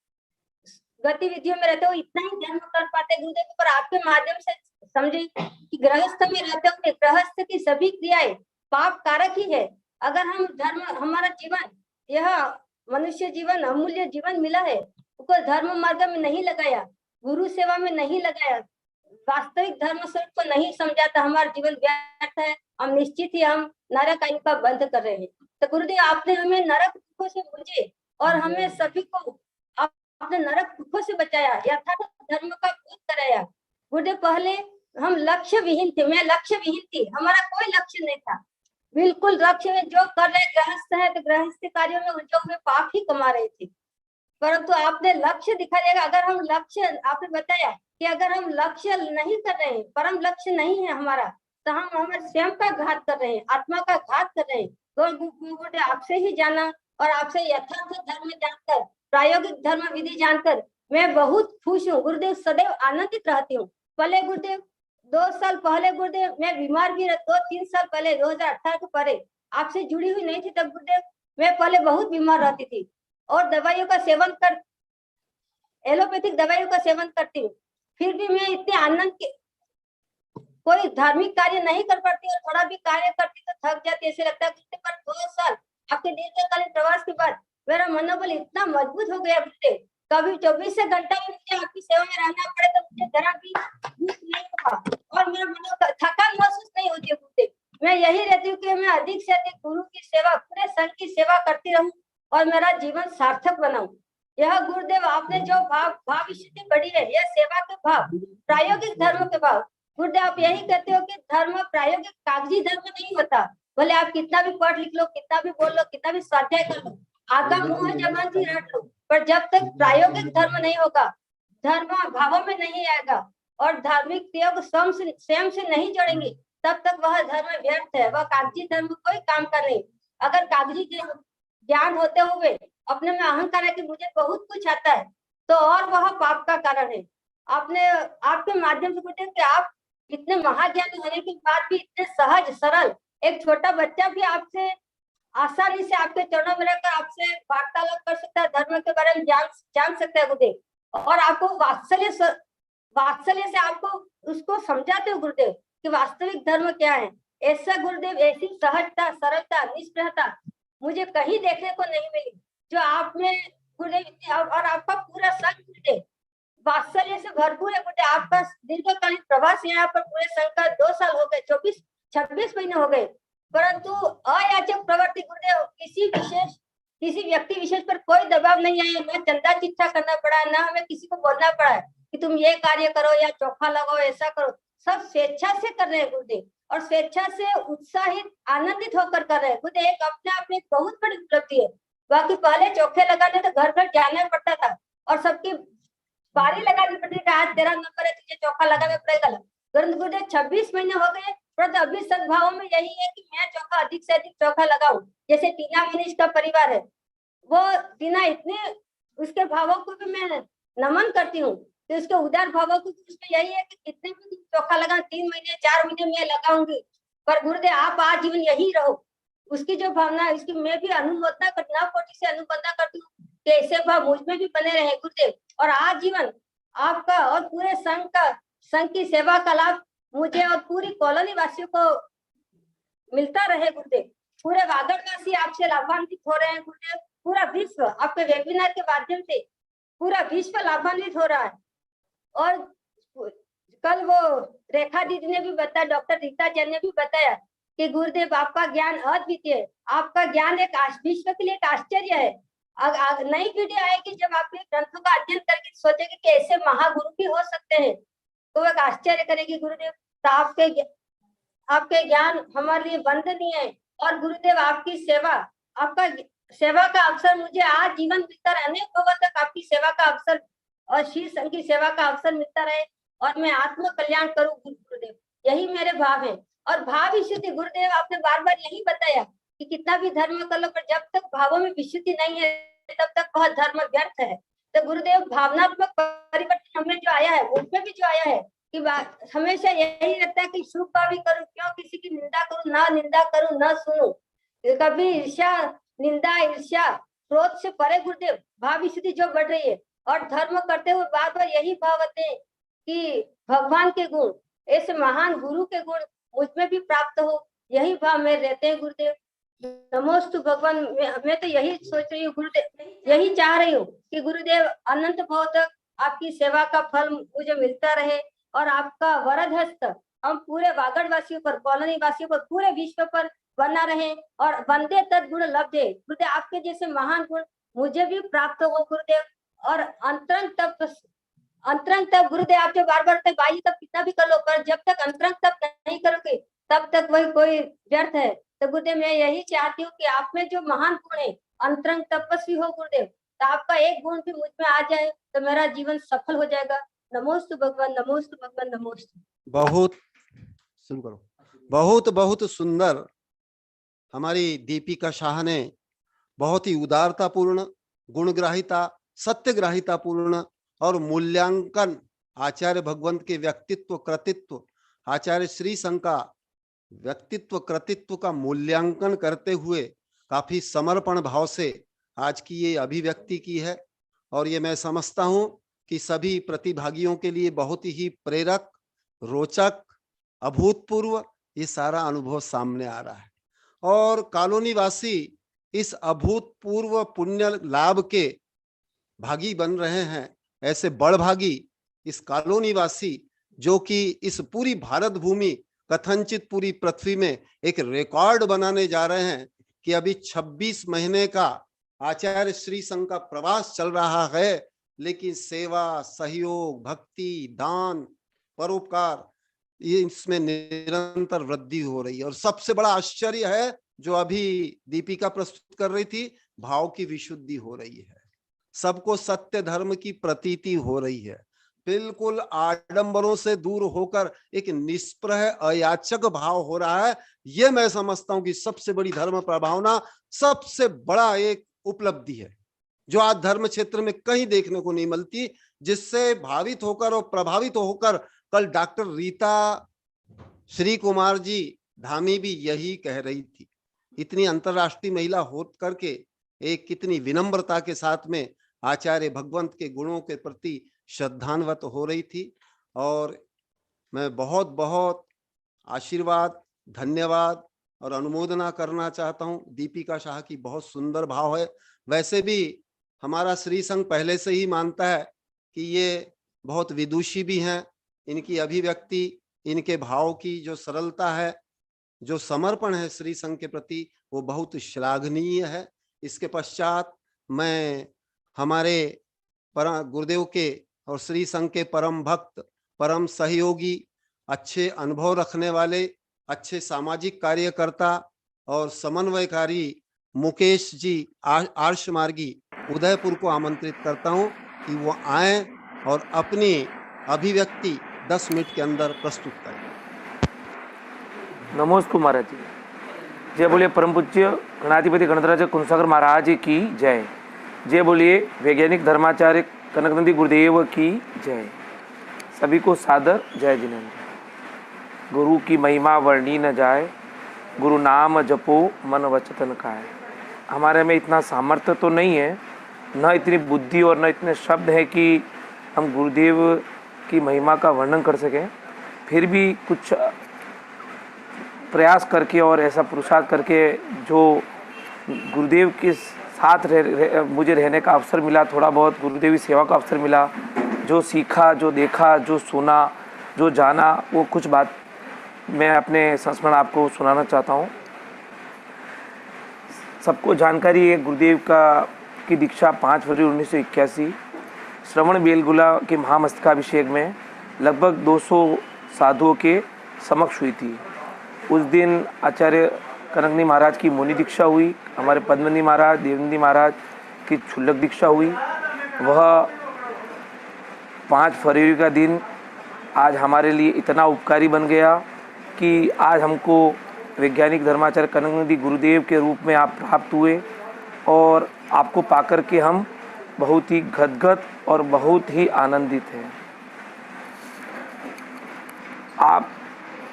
गतिविधियों में रहते हुए इतना ही धर्म कर पाते गुरुदेव, पर आपके माध्यम से समझे कि गृहस्थ में रहते हुए गृहस्थ की सभी क्रियाएं पाप कारक ही है। अगर हम धर्म, हमारा जीवन, यह मनुष्य जीवन, अमूल्य जीवन मिला है, उसको धर्म मार्ग में नहीं लगाया, गुरु सेवा में नहीं लगाया, वास्तविक धर्म स्वरूप को नहीं समझा, तो हमारा जीवन व्यर्थ है। हम निश्चित ही हम नरक आयु का बंध कर रहे हैं। तो गुरुदेव आपने हमें नरक दुखों से मुझे और हमें सभी को आपने नरक दुखों से बचाया, यथार्थ धर्म का बोध कराया गुरुदेव। पहले हम लक्ष्य विहीन थे, मैं लक्ष्य विहीन थी, हमारा कोई लक्ष्य नहीं था, बिल्कुल लक्ष्य में जो कर रहे गृहस्थ है तो गृहस्थ कार्यों में उलझे हुए पाप ही कमा रहे थे। परंतु आपने लक्ष्य दिखा दिया, अगर हम लक्ष्य, आपने बताया कि अगर हम लक्ष्य नहीं कर रहे हैं, परम लक्ष्य नहीं है हमारा, तो हम हमारे स्वयं का घात कर रहे हैं, आत्मा का घात कर रहे हैं। तो आपसे ही जाना और आपसे यथार्थ धर्म जानकर, प्रायोगिक धर्म विधि जानकर मैं बहुत खुश हूँ गुरुदेव, सदैव आनंदित रहती हूँ। पहले गुरुदेव 2 साल पहले गुरुदेव मैं बीमार भी 2-3 साल पहले 2018 के पहले आपसे जुड़ी हुई नहीं थी, तब गुरुदेव मैं पहले बहुत बीमार रहती थी और दवाइयों का सेवन कर, एलोपैथिक दवाइयों का सेवन करती हूँ, फिर भी मैं इतने आनंद के कोई धार्मिक कार्य नहीं कर पाती और थोड़ा भी कार्य करती तो थक जाती, ऐसे लगता है। पर 2 साल आपके दीर्घकालीन प्रवास के बाद मेरा मनोबल इतना मजबूत हो गया गुरुदेव, कभी 24 घंटा भी मुझे आपकी सेवा में रहना पड़े तो मुझे जरा भी दुख नहीं होगा और मेरा मन थकान महसूस नहीं होती है गुरुदेव। मैं यही रहती हूँ कि मैं अधिक से अधिक गुरु की सेवा, पूरे संघ की सेवा करती रहूं और मेरा जीवन सार्थक बनाऊं। यह गुरुदेव आपने जो भाव विशुद्धि बढ़ी है, यह सेवा के भाव, प्रायोगिक धर्म के भाव। गुरुदेव आप यही कहते हो कि धर्म प्रायोगिक कागजी धर्म नहीं होता, भले आप कितना भी पढ़ लिख लो, कितना भी बोल लो, कितना भी स्वाध्याय कर लो, आगा मुंह जबान भी रट लो, पर जब तक प्रायोगिक धर्म नहीं होगा, धर्म भावों में नहीं आएगा और धार्मिक क्रिया को स्वयं से नहीं जोड़ेंगे, तब तक वह धर्म व्यर्थ है, वह कागजी धर्म कोई काम का नहीं। अगर कागजी ज्ञान होते हुए अपने में अहंकार है कि मुझे बहुत कुछ आता है, तो और वह पाप का कारण है। आपने आपके माध्यम से पूछे कि आप इतने महाज्ञानी होने के बाद भी इतने सहज सरल, एक छोटा बच्चा भी आपसे आसानी से आपके चरणों में रहकर आपसे वार्तालाप कर सकता है, धर्म के बारे में जान सकता है गुरुदेव, और आपको वात्सल्य से आपको उसको समझाते हो गुरुदेव कि वास्तविक धर्म क्या है। ऐसा गुरुदेव, ऐसी सहजता, सरलता, निष्प्रहता मुझे कहीं देखने को नहीं मिली जो आप में गुरुदेव, और आपका पूरा संघ गुरुदेव वात्सल्य से भरपूर है गुरुदेव। आपका दीर्घकालीन प्रवास यहाँ पर पूरे संघ का 2 साल हो गए, 26 महीने हो गए, परंतु अयाचक प्रवृत्ति गुरुदेव, किसी व्यक्ति विशेष पर कोई दबाव नहीं आया, न चंदा चिट्ठा करना पड़ा, न हमें किसी को बोलना पड़ा है कि तुम ये कार्य करो या चोखा लगाओ, ऐसा करो। सब स्वेच्छा से कर रहे हैं गुरुदेव, और स्वेच्छा से उत्साहित आनंदित होकर कर रहे हैं गुरुदेव। एक अपने आप में बहुत बड़ी उपलब्धि है। बाकी पहले चौके लगाने तो घर घर जाना पड़ता था और सबकी बारी लगानी पड़ती थी, आज तेरा नंबर है तुझे चौका लगाना पड़ेगा। गुरुदेव 26 महीने हो गए, परंतु अभी सद्भाव में यही है कि मैं चौका अधिक से अधिक चौका लगाऊं। जैसे टीना मनीष का परिवार है, वो टीना इतने उसके भावों को भी मैं नमन करती हूँ, तो उसके उदार भावों को उसमें यही है कि कितने भी चौका लगा 3 महीने 4 महीने में लगाऊंगी, पर गुरुदेव आप आजीवन यही रहो। उसकी जो भावना है उसकी मैं भी अनुमोदना करना कोटि से अनुबंधना करती हूँ कि ऐसे भाव मुझ में भी बने रहे गुरुदेव, और आजीवन आपका और पूरे संघ की सेवा का लाभ मुझे और पूरी कॉलोनी वासियों को मिलता रहे गुरुदेव। पूरे वागड़वासी आपसे लाभान्वित हो रहे हैं गुरुदेव। पूरा विश्व आपके वेबिनार के माध्यम से पूरा विश्व लाभान्वित हो रहा है। और कल वो रेखा दीदी ने भी बताया, डॉक्टर रीता जैन ने भी बताया कि गुरुदेव आपका ज्ञान अद्वितीय है, आपका ज्ञान एक विश्व के लिए एक आश्चर्य है। नई पीढ़ी आएगी जब आप ग्रंथों का अध्ययन करके सोचेगी कि ऐसे महागुरु भी हो सकते हैं, तो एक आश्चर्य करेगी गुरुदेव। तो आपके ज्ञान हमारे लिए वंदनीय है, और गुरुदेव आपकी सेवा, आपका सेवा का अवसर मुझे आज जीवन मिलता रहे, अनेक भगवान तक आपकी सेवा का अवसर और श्री संघ की सेवा का अवसर मिलता रहे, और मैं आत्म कल्याण करूं गुरुदेव, यही मेरे भाव है। और भाव विशुद्धि गुरुदेव आपने बार बार यही बताया कि कितना भी धर्म कर लो, पर जब तक भावों में विशुद्धि नहीं है तब तक वह धर्म व्यर्थ है। तो गुरुदेव भावनात्मक परिवर्तन हमें जो आया है, उसमें भी जो आया है कि हमेशा यही रहता है कि शुभ भावी करूं, क्यों किसी की निंदा करूं, ना निंदा करूं, ना सुनूं, कभी ईर्ष्या निंदा ईर्ष्या क्रोध से परे गुरुदेव भाव विशुद्धि जो बढ़ रही है। और धर्म करते हुए बार बार यही भाव होते हैं कि भगवान के गुण, ऐसे महान गुरु के गुण मुझ में भी प्राप्त हो, यही भाव में रहते हैं गुरुदेव। नमोस्तु भगवान। मैं तो यही सोच रही हूँ गुरुदेव, यही चाह रही हूँ कि गुरुदेव अनंत भाव तक आपकी सेवा का फल मुझे मिलता रहे, और आपका वरद हस्त हम पूरे वागड़ वासियों पर, कॉलोनी वासियों पर, पूरे विश्व पर बना रहे, और वंदे तद्गुण लब्धे गुरुदेव, आपके जैसे महान गुण मुझे भी प्राप्त हो गुरुदेव। और अंतरंग तप गुरुदेव, आप जो बार बार बाह्य तप कितना भी कर लो, पर जब तक अंतरंग तप नहीं करोगे तब तक वही कोई व्यर्थ है। तो गुरुदेव मैं यही चाहती हूँ कि आप में जो महान गुण है, अंतरंग तपस्वी हो गुरुदेव, तो आपका एक गुण भी मुझ में आ जाए तो मेरा जीवन सफल हो जाएगा। नमोस्तु भगवान, नमोस्तु भगवान, नमोस्तु। बहुत सुन करो, बहुत बहुत सुंदर हमारी दीपिका शाह ने बहुत ही उदारतापूर्ण, गुणग्राहिता, सत्यग्राहितापूर्ण और मूल्यांकन आचार्य भगवंत के व्यक्तित्व कृतित्व, आचार्य श्री संघ का व्यक्तित्व कृतित्व का मूल्यांकन करते हुए काफी समर्पण भाव से आज की ये अभिव्यक्ति की है। और ये मैं समझता हूं कि सभी प्रतिभागियों के लिए बहुत ही प्रेरक, रोचक, अभूतपूर्व ये सारा अनुभव सामने आ रहा है। और कॉलोनी वासी इस अभूतपूर्व पुण्य लाभ के भागी बन रहे हैं। ऐसे बड़भागी इस कॉलोनी वासी जो कि इस पूरी भारत भूमि, कथनचित पूरी पृथ्वी में एक रिकॉर्ड बनाने जा रहे हैं कि अभी 26 महीने का आचार्य श्री संघ का प्रवास चल रहा है, लेकिन सेवा, सहयोग, भक्ति, दान, परोपकार ये इसमें निरंतर वृद्धि हो रही है। और सबसे बड़ा आश्चर्य है जो अभी दीपिका प्रस्तुत कर रही थी, भाव की विशुद्धि हो रही है, सबको सत्य धर्म की प्रतीति हो रही है, बिल्कुल आडंबरों से दूर होकर एक निष्प्रह अयाचक भाव हो रहा है। यह मैं समझता हूं कि सबसे बड़ी धर्म प्रभावना, सबसे बड़ा एक उपलब्धि है जो आज धर्म क्षेत्र में कहीं देखने को नहीं मिलती, जिससे भावित होकर और प्रभावित होकर कल डॉक्टर रीता श्री कुमार जी धामी भी यही कह रही थी। इतनी अंतर्राष्ट्रीय महिला हो करके एक कितनी विनम्रता के साथ में आचार्य भगवंत के गुणों के प्रति श्रद्धान्वित हो रही थी। और मैं बहुत बहुत आशीर्वाद, धन्यवाद और अनुमोदना करना चाहता हूं। दीपिका शाह की बहुत सुंदर भाव है। वैसे भी हमारा श्री संघ पहले से ही मानता है कि ये बहुत विदुषी भी हैं। इनकी अभिव्यक्ति, इनके भाव की जो सरलता है, जो समर्पण है श्री संघ के प्रति, वो बहुत श्लाघनीय है। इसके पश्चात मैं हमारे गुरुदेव के और श्री संघ के परम भक्त, परम सहयोगी अच्छे अनुभव रखने वाले, अच्छे सामाजिक कार्यकर्ता और समन्वयकारी मुकेश जी आर्ष मार्गी उदयपुर को आमंत्रित करता हूं कि वो आए और अपनी अभिव्यक्ति 10 मिनट के अंदर प्रस्तुत करें। नमोस्तु महाराज जी। जय बोलिए परम पूज्य गणाधिपति गणराज कुंसागर महाराज की जय। जय बोलिए वैज्ञानिक धर्माचार्य कनकनंदी गुरुदेव की जय। सभी को सादर जय जिनेन्द्र। गुरु की महिमा वर्णी न जाए, गुरु नाम जपो मन वचन खाए। हमारे में इतना सामर्थ्य तो नहीं है, न इतनी बुद्धि और न इतने शब्द हैं कि हम गुरुदेव की महिमा का वर्णन कर सकें। फिर भी कुछ प्रयास करके और ऐसा पुरुषार्थ करके जो गुरुदेव के साथ मुझे रहने का अवसर मिला, थोड़ा बहुत गुरुदेवी सेवा का अवसर मिला, जो सीखा, जो देखा, जो सुना, जो जाना, वो कुछ बात मैं अपने संस्मरण आपको सुनाना चाहता हूँ। सबको जानकारी है गुरुदेव की दीक्षा 5 फरवरी 1981 श्रवण बेलगुला के महामस्तकाभिषेक में लगभग 200 साधुओं के समक्ष हुई थी। उस दिन आचार्य कनकनी महाराज की मुनि दीक्षा हुई, हमारे पद्मनी महाराज, देवनंदी महाराज की क्षुल्लक दीक्षा हुई। वह 5 फरवरी का दिन आज हमारे लिए इतना उपकारी बन गया कि आज हमको वैज्ञानिक धर्माचार्य कनकनंदी गुरुदेव के रूप में आप प्राप्त हुए और आपको पाकर के हम बहुत ही गदगद और बहुत ही आनंदित हैं।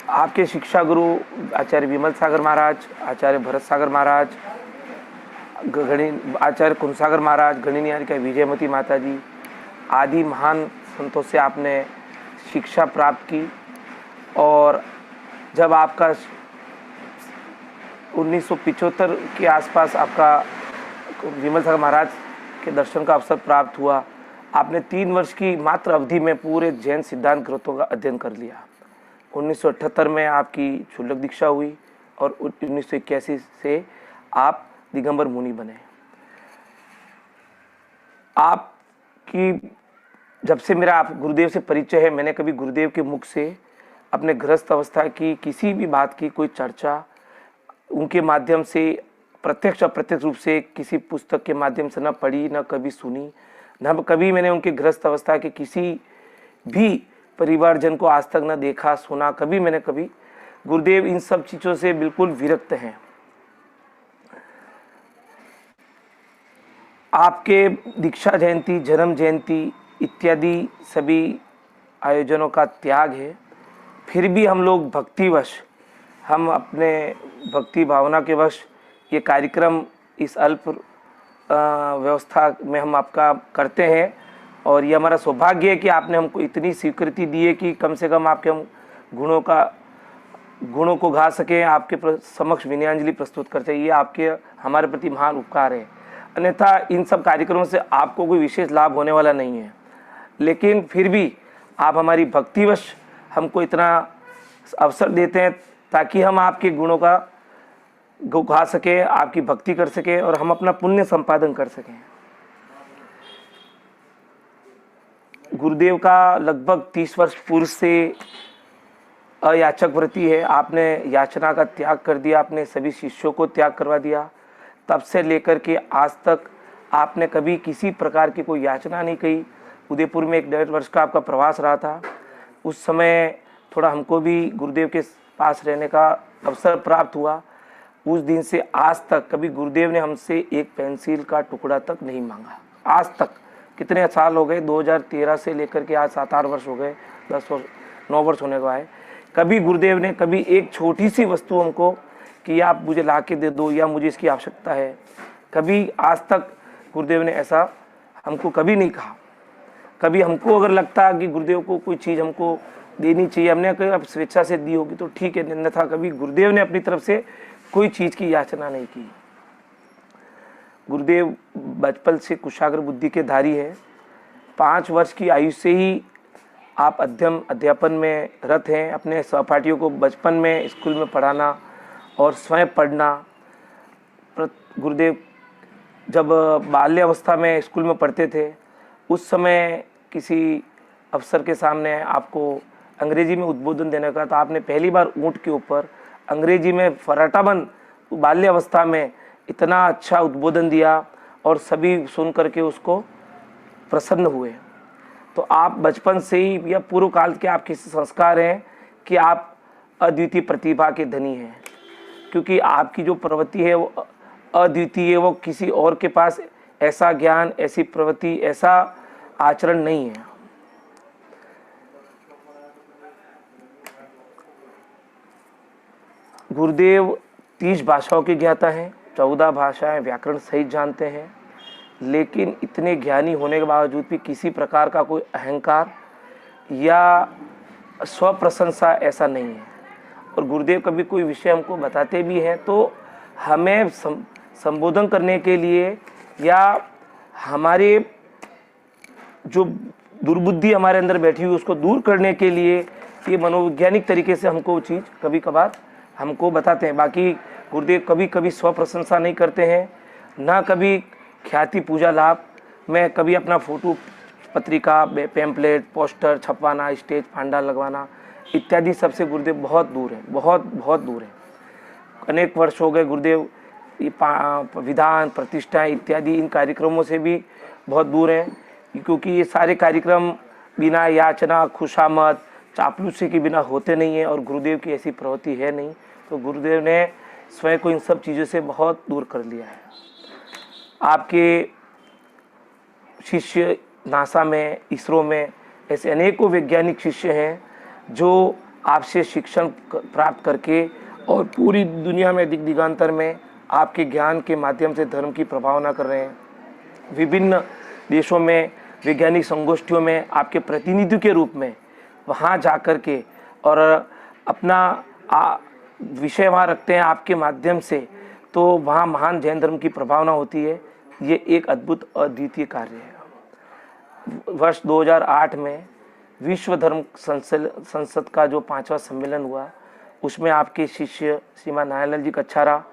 आपके शिक्षा गुरु आचार्य विमल सागर महाराज, आचार्य भरत सागर महाराज, आचार्य कुंसागर महाराज, गणिनियारिका विजयमती माता जी आदि महान संतों से आपने शिक्षा प्राप्त की। और जब आपका 1975 के आसपास आपका विमल सागर महाराज के दर्शन का अवसर प्राप्त हुआ, आपने 3 वर्ष की मात्र अवधि में पूरे जैन सिद्धांत ग्रंथों का अध्ययन कर लिया। 1978 में आपकी क्षुल्लक दीक्षा हुई और 1981 से आप दिगंबर मुनि बने। आपकी जब से मेरा आप गुरुदेव से परिचय है, मैंने कभी गुरुदेव के मुख से अपने गृहस्थ अवस्था की किसी भी बात की कोई चर्चा उनके माध्यम से प्रत्यक्ष अप्रत्यक्ष रूप से किसी पुस्तक के माध्यम से न पढ़ी, न कभी सुनी, न कभी मैंने उनके गृहस्थ अवस्था के किसी भी परिवारजन को आज तक न देखा सुना। कभी गुरुदेव इन सब चीज़ों से बिल्कुल विरक्त हैं। आपके दीक्षा जयंती, जन्म जयंती इत्यादि सभी आयोजनों का त्याग है, फिर भी हम लोग भक्तिवश, हम अपने भक्ति भावना के वश ये कार्यक्रम इस अल्प व्यवस्था में हम आपका करते हैं। और ये हमारा सौभाग्य है कि आपने हमको इतनी स्वीकृति दी है कि कम से कम आपके हम गुणों को गा सकें, आपके समक्ष विनयांजलि प्रस्तुत कर सकें। ये आपके हमारे प्रति महान उपकार है। अन्यथा इन सब कार्यक्रमों से आपको कोई विशेष लाभ होने वाला नहीं है, लेकिन फिर भी आप हमारी भक्तिवश हमको इतना अवसर देते हैं ताकि हम आपके गुणों का गा सकें, आपकी भक्ति कर सकें और हम अपना पुण्य संपादन कर सकें। गुरुदेव का लगभग 30 वर्ष पूर्व से अयाचक व्रति है। आपने याचना का त्याग कर दिया, आपने सभी शिष्यों को त्याग करवा दिया। तब से लेकर के आज तक आपने कभी किसी प्रकार की कोई याचना नहीं कही। उदयपुर में 1.5 वर्ष का आपका प्रवास रहा था। उस समय थोड़ा हमको भी गुरुदेव के पास रहने का अवसर प्राप्त हुआ। उस दिन से आज तक कभी गुरुदेव ने हमसे एक पेंसिल का टुकड़ा तक नहीं मांगा। आज तक कितने साल हो गए, 2013 से लेकर के आज 7-8 वर्ष हो गए, 9 वर्ष होने को आए। कभी गुरुदेव ने कभी एक छोटी सी वस्तु हमको कि आप मुझे ला के दे दो या मुझे इसकी आवश्यकता है, कभी आज तक गुरुदेव ने ऐसा हमको कभी नहीं कहा। कभी हमको अगर लगता कि गुरुदेव को कोई चीज़ हमको देनी चाहिए, हमने कहा अब स्वेच्छा से दी होगी तो ठीक है, अन्यथा कभी गुरुदेव ने अपनी तरफ से कोई चीज़ की याचना नहीं की। गुरुदेव बचपन से कुशाग्र बुद्धि के धारी है। 5 वर्ष की आयु से ही आप अध्यापन में रत हैं। अपने सहपाठियों को बचपन में स्कूल में पढ़ाना और स्वयं पढ़ना। गुरुदेव जब बाल्यावस्था में स्कूल में पढ़ते थे, उस समय किसी अफसर के सामने आपको अंग्रेजी में उद्बोधन देने का, तो आपने पहली बार ऊँट के ऊपर अंग्रेजी में फर्राटाबंद बाल्यावस्था में इतना अच्छा उद्बोधन दिया और सभी सुन करके उसको प्रसन्न हुए। तो आप बचपन से ही या पूर्व काल के आपके संस्कार हैं कि आप अद्वितीय प्रतिभा के धनी हैं, क्योंकि आपकी जो प्रवृत्ति है वो अद्वितीय है, वो किसी और के पास ऐसा ज्ञान, ऐसी प्रवृत्ति, ऐसा आचरण नहीं है। गुरुदेव 30 भाषाओं के ज्ञाता हैं, 14 भाषाएं व्याकरण सहित जानते हैं, लेकिन इतने ज्ञानी होने के बावजूद भी किसी प्रकार का कोई अहंकार या स्वप्रशंसा ऐसा नहीं है। और गुरुदेव कभी कोई विषय हमको बताते भी हैं तो हमें संबोधन करने के लिए या हमारे जो दुर्बुद्धि हमारे अंदर बैठी हुई उसको दूर करने के लिए ये मनोवैज्ञानिक तरीके से हमको वो चीज़ कभी कभार हमको बताते हैं। बाकी गुरुदेव कभी कभी स्वप्रशंसा नहीं करते हैं, ना कभी ख्याति पूजा लाभ में कभी अपना फोटो, पत्रिका, पैम्पलेट, पोस्टर छपवाना, स्टेज फांडा लगवाना इत्यादि सबसे गुरुदेव बहुत दूर है, बहुत बहुत दूर है। अनेक वर्ष हो गए गुरुदेव ये विधान, प्रतिष्ठाएं इत्यादि इन कार्यक्रमों से भी बहुत दूर हैं, क्योंकि ये सारे कार्यक्रम बिना याचना, खुशामद, चापलूसी के बिना होते नहीं हैं और गुरुदेव की ऐसी प्रवृत्ति है नहीं। तो गुरुदेव ने स्वयं को इन सब चीज़ों से बहुत दूर कर लिया है। आपके शिष्य नासा में, इसरो में ऐसे अनेकों वैज्ञानिक शिष्य हैं जो आपसे शिक्षण प्राप्त करके और पूरी दुनिया में दिग दिगांतर में आपके ज्ञान के माध्यम से धर्म की प्रभावना कर रहे हैं। विभिन्न देशों में वैज्ञानिक संगोष्ठियों में आपके प्रतिनिधि के रूप में वहाँ जा कर के और अपना विषय वहाँ रखते हैं आपके माध्यम से, तो वहाँ महान जैन धर्म की प्रभावना होती है। ये एक अद्भुत अद्वितीय कार्य है। वर्ष 2008 में विश्व धर्म संसद का जो 5वां सम्मेलन हुआ उसमें आपके शिष्य श्रीमान नारायण जी कच्छारा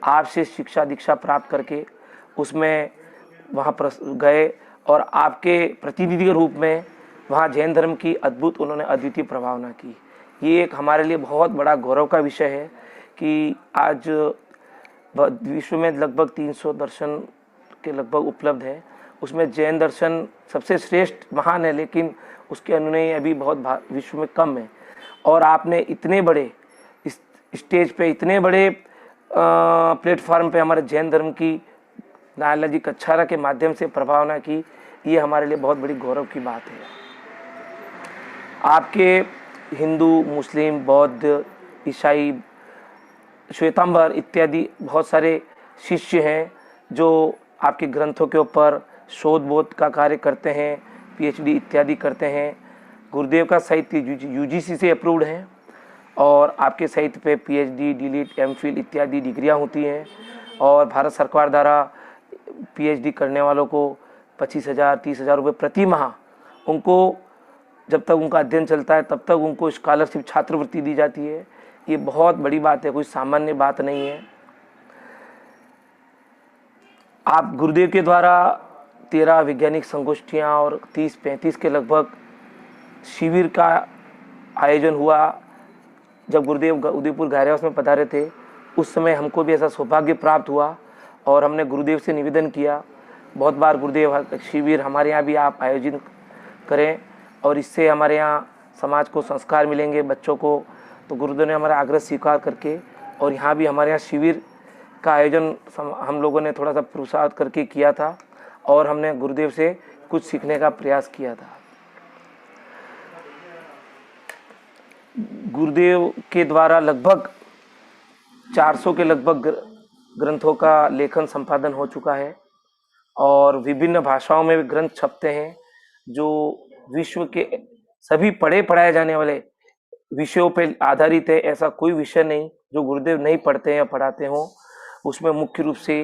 आपसे शिक्षा दीक्षा प्राप्त करके उसमें वहाँ गए और आपके प्रतिनिधि के रूप में वहाँ जैन धर्म की अद्भुत उन्होंने अद्वितीय प्रभावना की। ये एक हमारे लिए बहुत बड़ा गौरव का विषय है कि आज विश्व में लगभग 300 दर्शन के लगभग उपलब्ध है, उसमें जैन दर्शन सबसे श्रेष्ठ महान है, लेकिन उसके अनुयायी अभी बहुत विश्व में कम है। और आपने इतने बड़े स्टेज पे, इतने बड़े प्लेटफॉर्म पे हमारे जैन धर्म की नारायण जी कच्छारा के माध्यम से प्रभावना की, ये हमारे लिए बहुत बड़ी गौरव की बात है। आपके हिंदू, मुस्लिम, बौद्ध, ईसाई, श्वेतांबर इत्यादि बहुत सारे शिष्य हैं जो आपके ग्रंथों के ऊपर शोध बोध का कार्य करते हैं, पीएचडी इत्यादि करते हैं। गुरुदेव का साहित्य यूजीसी से अप्रूव्ड है और आपके साहित्य पे पीएचडी, डीलिट, एमफिल इत्यादि डिग्रियां होती हैं और भारत सरकार द्वारा पीएचडी करने वालों को 25,000 30,000 रुपये प्रति माह उनको, जब तक उनका अध्ययन चलता है तब तक उनको स्कॉलरशिप, छात्रवृत्ति दी जाती है। ये बहुत बड़ी बात है, कोई सामान्य बात नहीं है। आप गुरुदेव के द्वारा 13 वैज्ञानिक संगोष्ठियाँ और 30-35 के लगभग शिविर का आयोजन हुआ। जब गुरुदेव उदयपुर गायरी हाउस में पधारे थे उस समय हमको भी ऐसा सौभाग्य प्राप्त हुआ और हमने गुरुदेव से निवेदन किया बहुत बार, गुरुदेव शिविर हमारे यहाँ भी आप आयोजित करें और इससे हमारे यहाँ समाज को संस्कार मिलेंगे, बच्चों को। तो गुरुदेव ने हमारा आग्रह स्वीकार करके और यहाँ भी हमारे यहाँ शिविर का आयोजन हम लोगों ने थोड़ा सा प्रोत्साहित करके किया था और हमने गुरुदेव से कुछ सीखने का प्रयास किया था। गुरुदेव के द्वारा लगभग 400 के लगभग ग्रंथों का लेखन संपादन हो चुका है और विभिन्न भाषाओं में भी ग्रंथ छपते हैं जो विश्व के सभी पढ़े पढ़ाए जाने वाले विषयों पर आधारित है। ऐसा कोई विषय नहीं जो गुरुदेव नहीं पढ़ते हैं या पढ़ाते हों। उसमें मुख्य रूप से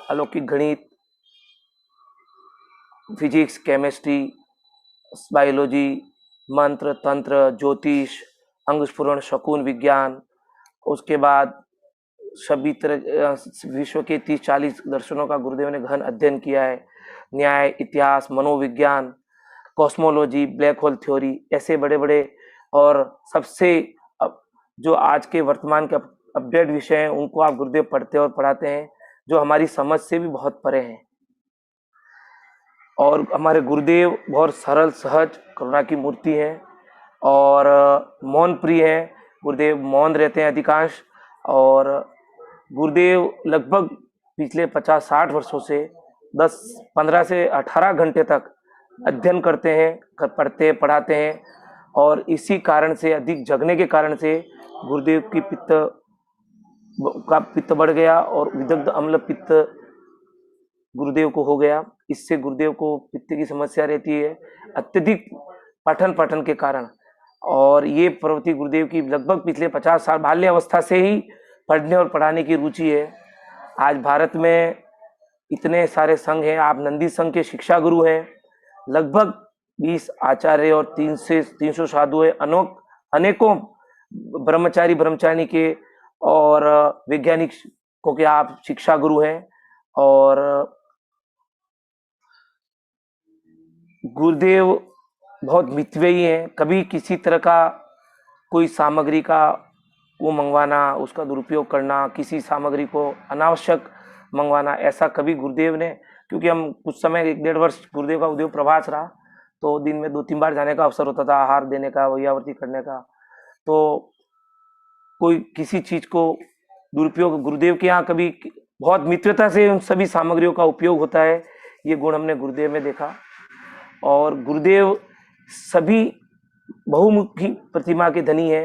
अलौकिक गणित, फिजिक्स, केमिस्ट्री, बायोलॉजी, मंत्र, तंत्र, ज्योतिष, अंगस्फुरण, शकुन विज्ञान, उसके बाद सभी तरह विश्व के 30-40 दर्शनों का गुरुदेव ने गहन अध्ययन किया है। न्याय, इतिहास, मनोविज्ञान, कॉस्मोलॉजी, ब्लैक होल थ्योरी, ऐसे बड़े बड़े और सबसे जो आज के वर्तमान के अपडेट विषय हैं उनको आप गुरुदेव पढ़ते और पढ़ाते हैं, जो हमारी समझ से भी बहुत परे हैं। और हमारे गुरुदेव बहुत सरल सहज करुणा की मूर्ति है और मौन प्रिय है। गुरुदेव मौन रहते हैं अधिकांश, और गुरुदेव लगभग पिछले 50-60 वर्षों से 10-15 से 18 घंटे तक अध्ययन करते हैं, पढ़ते पढ़ाते हैं, और इसी कारण से, अधिक जगने के कारण से गुरुदेव की पित्त बढ़ गया और विदग्ध अम्ल पित्त गुरुदेव को हो गया। इससे गुरुदेव को पित्त की समस्या रहती है अत्यधिक पठन पाठन के कारण। और ये प्रवृत्ति गुरुदेव की लगभग पिछले 50 साल बाल्य अवस्था से ही पढ़ने और पढ़ाने की रुचि है। आज भारत में इतने सारे संघ हैं, आप नंदी संघ के शिक्षा गुरु हैं, लगभग 20 आचार्य और 300 साधु हैं, अनेकों ब्रह्मचारी ब्रह्मचारिणी के और वैज्ञानिक को के आप शिक्षा गुरु हैं। और गुरुदेव बहुत मितव्ययी हैं, कभी किसी तरह का कोई सामग्री का वो मंगवाना, उसका दुरुपयोग करना, किसी सामग्री को अनावश्यक मंगवाना, ऐसा कभी गुरुदेव ने, क्योंकि हम कुछ समय 1-1.5 वर्ष गुरुदेव का उद्योग प्रभास रहा, तो दिन में 2-3 बार जाने का अवसर होता था, आहार देने का, वैयावर्ती करने का। तो कोई किसी चीज को दुरुपयोग, गुरुदेव के यहाँ कभी बहुत मित्रता से उन सभी सामग्रियों का उपयोग होता है, ये गुण हमने गुरुदेव में देखा। और गुरुदेव सभी बहुमुखी प्रतिमा के धनी है।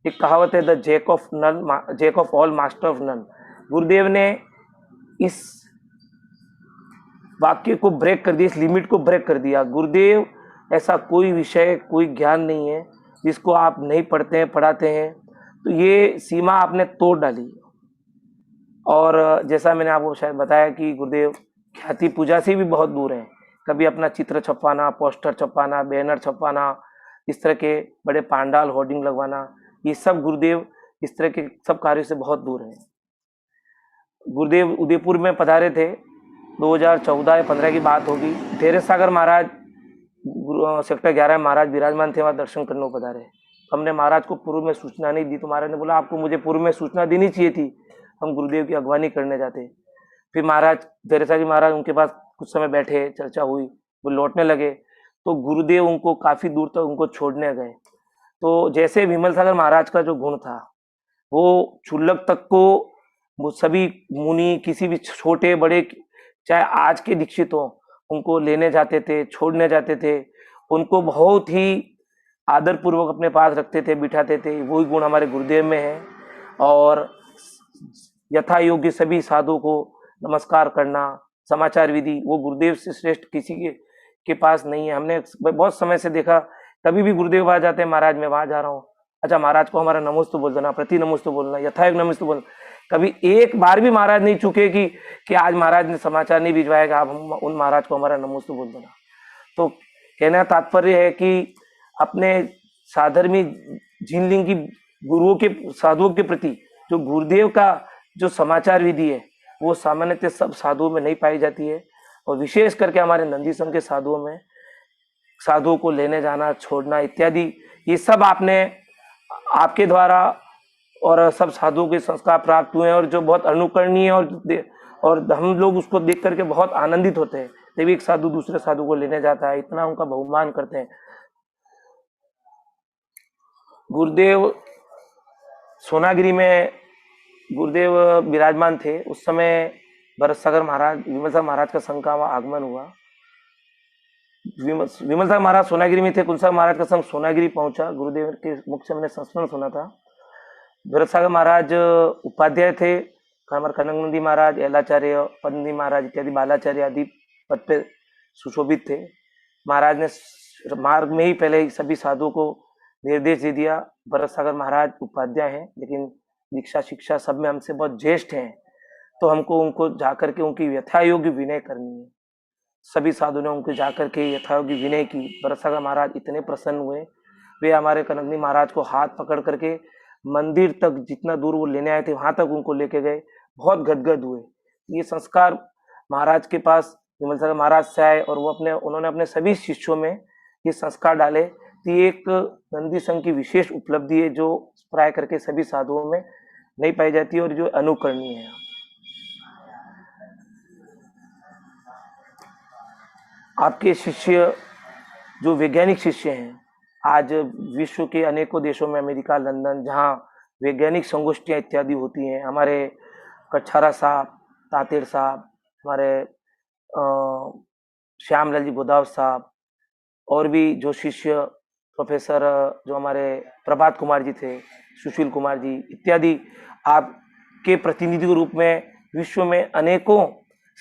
एक कहावत है, the jack of all master of none. गुरुदेव ने इस वाक्य को ब्रेक कर दिया, इस लिमिट को ब्रेक कर दिया। गुरुदेव ऐसा कोई विषय, कोई ज्ञान नहीं है जिसको आप नहीं पढ़ते हैं, पढ़ाते हैं। तो ये सीमा आपने तोड़ डाली। और जैसा मैंने आपको शायद बताया कि गुरुदेव ख्याति पूजा से भी बहुत दूर हैं। कभी अपना चित्र छपवाना, पोस्टर छपवाना, बैनर छपवाना, इस तरह के बड़े पांडाल होर्डिंग लगवाना, ये सब गुरुदेव इस तरह के सब कार्यों से बहुत दूर हैं। गुरुदेव उदयपुर में पधारे थे, 2014 या 15 की बात होगी। धैर्य सागर महाराज सेक्टर 11 महाराज विराजमान थे, वहाँ दर्शन करने को पधारे। हमने महाराज को पूर्व में सूचना नहीं दी, तो महाराज ने बोला आपको मुझे पूर्व में सूचना देनी चाहिए थी, हम गुरुदेव की अगवानी करने जाते। फिर महाराज धैर्य सागर महाराज उनके पास कुछ समय बैठे, चर्चा हुई, वो लौटने लगे, तो गुरुदेव उनको काफी दूर तक उनको छोड़ने गए। तो जैसे विमल सागर महाराज का जो गुण था, वो क्षुल्लक तक को वो सभी मुनि, किसी भी छोटे बड़े, चाहे आज के दीक्षित हो, उनको लेने जाते थे, छोड़ने जाते थे, उनको बहुत ही आदर पूर्वक अपने पास रखते थे, बिठाते थे। वही गुण हमारे गुरुदेव में है। और यथा योग्य सभी साधु को नमस्कार करना, समाचार विधि, वो गुरुदेव से श्रेष्ठ किसी के पास नहीं है। हमने बहुत समय से देखा, कभी भी गुरुदेव आ जाते हैं, महाराज मैं वहां जा रहा हूँ, अच्छा महाराज को हमारा नमोस्तु बोल देना, प्रति नमोस्तु बोलना, यथायोग नमोस्तु बोलना। कभी एक बार भी महाराज नहीं चुके कि आज महाराज ने समाचार नहीं भिजवाएगा, आप हम उन महाराज को हमारा नमोस्तु बोल देना। तो कहना तात्पर्य है कि अपने साधर्मी जिनलिंगी गुरुओं के, साधुओं के प्रति जो गुरुदेव का जो समाचार विधि है, वो सामान्यतः सब साधुओं में नहीं पाई जाती है। और विशेष करके हमारे नंदी संघ के साधुओं में साधुओं को लेने जाना, छोड़ना इत्यादि, ये सब आपके द्वारा और सब साधुओं के संस्कार प्राप्त हुए हैं, और जो बहुत अनुकरणीय और हम लोग उसको देख करके बहुत आनंदित होते हैं। जब एक साधु दूसरे साधु को लेने जाता है, इतना उनका बहुमान करते हैं। गुरुदेव सोनागिरी में गुरुदेव विराजमान थे, उस समय भरत सागर महाराज, विमल सागर महाराज का संघ का आगमन हुआ। विमल सागर महाराज सोनागिरी में थे, कुंसा महाराज का संघ सोनागिरी पहुंचा। गुरुदेव के मुख से हमने संस्मरण सुना था। भरत सागर महाराज उपाध्याय थे, हमारे कनकनंदी महाराज, एलाचार्य, पन्नी महाराज इत्यादि बालाचार्य आदि पद पे सुशोभित थे। महाराज ने मार्ग में ही पहले सभी साधुओं को निर्देश दे दिया, भरत सागर महाराज उपाध्याय हैं, लेकिन दीक्षा शिक्षा सब में हमसे बहुत ज्येष्ठ हैं, तो हमको उनको जाकर के उनकी यथायोग्य विनय करनी है। सभी साधु ने उनको जाकर के यथायोग्य विनय की। भरत सागर महाराज इतने प्रसन्न हुए, वे हमारे कनकनी महाराज को हाथ पकड़ करके मंदिर तक, जितना दूर वो लेने आए थे वहां तक उनको लेके गए, बहुत गदगद हुए। ये संस्कार महाराज के पास विमल सागर महाराज से आए, और वो उन्होंने अपने सभी शिष्यों में ये संस्कार डाले तो ये एक नंदी संघ की विशेष उपलब्धि है जो प्राय करके सभी साधुओं में नहीं पाई जाती और जो अनुकरणीय है। आपके शिष्य जो वैज्ञानिक शिष्य हैं, आज विश्व के अनेकों देशों में, अमेरिका, लंदन, जहाँ वैज्ञानिक संगोष्ठियाँ इत्यादि होती हैं, हमारे कच्छारा साहब, तातेर साहब, हमारे श्यामलाल जी गोदाव साहब, और भी जो शिष्य प्रोफेसर जो हमारे प्रभात कुमार जी थे, सुशील कुमार जी इत्यादि, आपके प्रतिनिधि के रूप में विश्व में अनेकों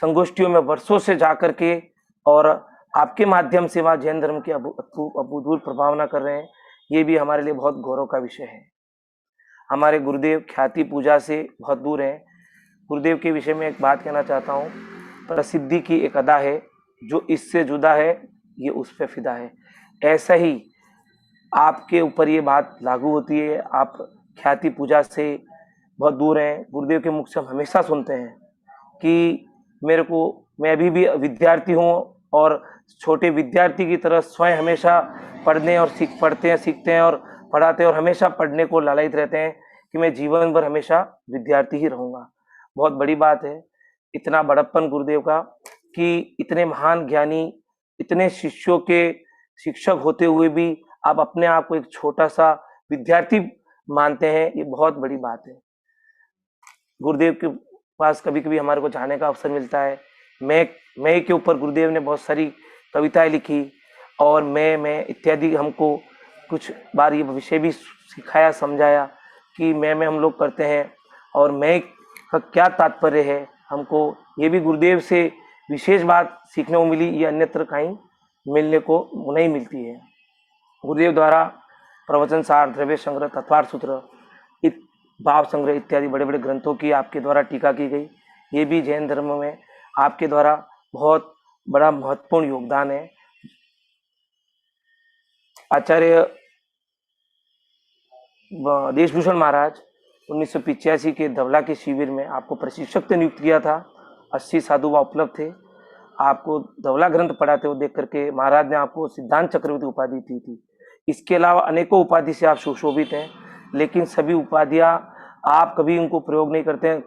संगोष्ठियों में वर्षों से जाकर के और आपके माध्यम से वहाँ जैन धर्म की अभूतपूर्व प्रभावना कर रहे हैं, ये भी हमारे लिए बहुत गौरव का विषय है। हमारे गुरुदेव ख्याति पूजा से बहुत दूर हैं। गुरुदेव के विषय में एक बात कहना चाहता हूँ, प्रसिद्धि की एक अदा है, जो इससे जुदा है ये उस पे फिदा है। ऐसा ही आपके ऊपर ये बात लागू होती है। आप ख्याति पूजा से बहुत दूर हैं। गुरुदेव के मुख से हम हमेशा सुनते हैं कि मैं अभी भी विद्यार्थी हूँ और छोटे विद्यार्थी की तरह स्वयं हमेशा पढ़ने और सीखते हैं और पढ़ाते हैं और हमेशा पढ़ने को लालायित रहते हैं कि मैं जीवन भर हमेशा विद्यार्थी ही रहूँगा। बहुत बड़ी बात है, इतना बड़प्पन गुरुदेव का कि इतने महान ज्ञानी, इतने शिष्यों के शिक्षक होते हुए भी आप अपने आप को एक छोटा सा विद्यार्थी मानते हैं, ये बहुत बड़ी बात है। गुरुदेव के पास कभी कभी हमारे को जाने का अवसर मिलता है। मैं के ऊपर गुरुदेव ने बहुत सारी कविताएं लिखी और मैं इत्यादि हमको कुछ बार ये विषय भी सिखाया, समझाया कि मैं हम लोग करते हैं और मैं का क्या तात्पर्य है। हमको ये भी गुरुदेव से विशेष बात सीखने को मिली, ये अन्यत्र कहीं मिलने को नहीं मिलती है। गुरुदेव द्वारा प्रवचन सार, द्रव्य संग्रह, तत्वार्थ सूत्र, भाव संग्रह इत्यादि बड़े बड़े ग्रंथों की आपके द्वारा टीका की गई। ये भी जैन धर्म में आपके द्वारा बहुत बड़ा महत्वपूर्ण योगदान है। आचार्य देशभूषण महाराज 1985 के धवला के शिविर में आपको प्रशिक्षक नियुक्त किया था। 80 साधु वहाँ उपलब्ध थे। आपको धवला ग्रंथ पढ़ाते हुए देख करके महाराज ने आपको सिद्धांत चक्रवर्ती उपाधि दी थी। इसके अलावा अनेकों उपाधि से आप सुशोभित हैं, लेकिन सभी उपाधियां आप कभी उनको प्रयोग नहीं करते हैं।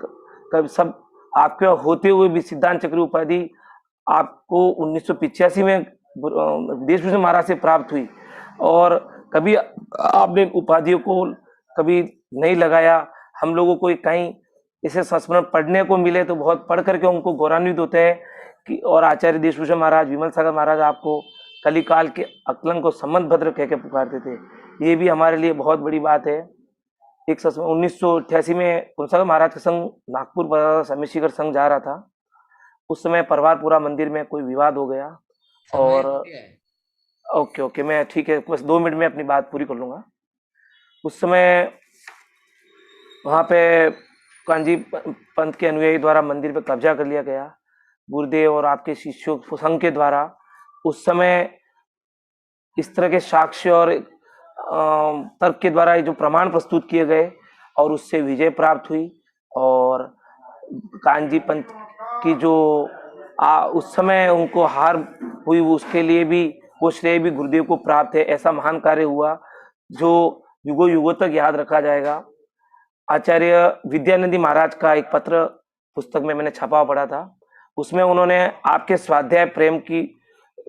कभी सब आपके होते हुए भी सिद्धांत चक्र उपाधि आपको 1985 में देशभूषण महाराज से प्राप्त हुई और कभी आपने उपाधियों को कभी नहीं लगाया। हम लोगों को कहीं इसे संस्मरण पढ़ने को मिले तो बहुत पढ़ करके उनको गौरवान्वित होते हैं कि और आचार्य देशभूषण महाराज, विमल सागर महाराज आपको कलिकाल के अकलन को संबंध भद्र कह के पुकारते थे। ये भी हमारे लिए बहुत बड़ी बात है। 1988 में कुंसागर महाराज का संघ नागपुर समिशिकर संघ जा रहा था। उस समय परवारपुरा मंदिर में कोई विवाद हो गया और ओके मैं ठीक है, बस 2 मिनट में अपनी बात पूरी कर लूंगा। उस समय वहाँ पे कांजी पंथ के अनुयायी द्वारा मंदिर पे कब्जा कर लिया गया। गुरुदेव और आपके शिष्यों संघ के द्वारा उस समय इस तरह के साक्ष्य और तर्क के द्वारा जो प्रमाण प्रस्तुत किए गए और उससे विजय प्राप्त हुई और कांजी पंथ की जो उस समय उनको हार हुई, उसके लिए भी वो श्रेय भी गुरुदेव को प्राप्त है। ऐसा महान कार्य हुआ जो युगों युगों तक याद रखा जाएगा। आचार्य विद्यानंदी महाराज का एक पत्र पुस्तक में मैंने छपा पढ़ा था। उसमें उन्होंने आपके स्वाध्याय प्रेम की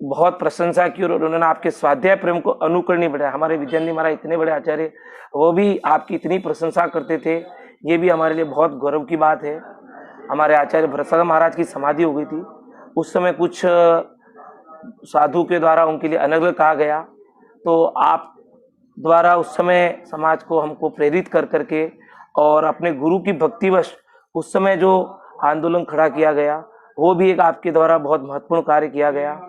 बहुत प्रशंसा की और उन्होंने आपके स्वाध्याय प्रेम को अनुकरणीय बढ़ाया। हमारे विद्यानंदी महाराज इतने बड़े आचार्य, वो भी आपकी इतनी प्रशंसा करते थे। ये भी हमारे लिए बहुत गौरव की बात है। हमारे आचार्य भरतसागर महाराज की समाधि हो गई थी। उस समय कुछ साधु के द्वारा उनके लिए अनर्गल कहा गया, तो आप द्वारा उस समय समाज को हमको प्रेरित कर करके और अपने गुरु की भक्तिवश उस समय जो आंदोलन खड़ा किया गया, वो भी एक आपके द्वारा बहुत महत्वपूर्ण कार्य किया गया।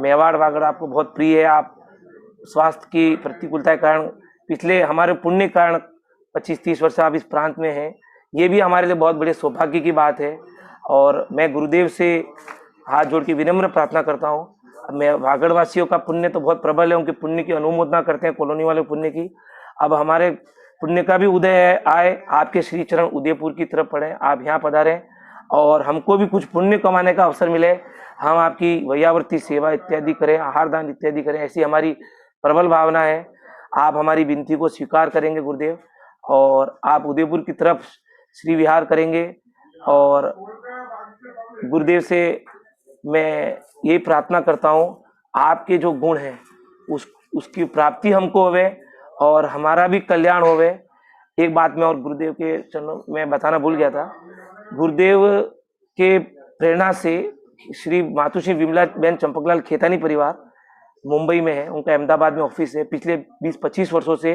मेवाड़ वागड़ आपको बहुत प्रिय है। आप स्वास्थ्य की प्रतिकूलता के कारण, पिछले हमारे पुण्य के कारण 25-30 वर्ष आप इस प्रांत में हैं। ये भी हमारे लिए बहुत बड़े सौभाग्य की बात है और मैं गुरुदेव से हाथ जोड़ के विनम्र प्रार्थना करता हूँ। मैं वागड़वासियों का पुण्य तो बहुत प्रबल है, उनके पुण्य की अनुमोदना करते हैं, कॉलोनी वाले पुण्य की। अब हमारे पुण्य का भी उदय आए, आपके श्री चरण उदयपुर की तरफ पड़े, आप यहाँ पधारें और हमको भी कुछ पुण्य कमाने का अवसर मिले। हम आपकी वैयावर्ती सेवा इत्यादि करें, आहार दान इत्यादि करें। ऐसी हमारी प्रबल भावना है। आप हमारी विनती को स्वीकार करेंगे गुरुदेव, और आप उदयपुर की तरफ श्री विहार करेंगे। और गुरुदेव से मैं यही प्रार्थना करता हूँ, आपके जो गुण हैं उसकी प्राप्ति हमको होवे और हमारा भी कल्याण होवे। एक बात मैं और गुरुदेव के चरणों में बताना भूल गया था। गुरुदेव के प्रेरणा से श्री मातुश्री विमला बेन चंपकलाल खेतानी परिवार मुंबई में है, उनका अहमदाबाद में ऑफिस है। पिछले 20-25 वर्षों से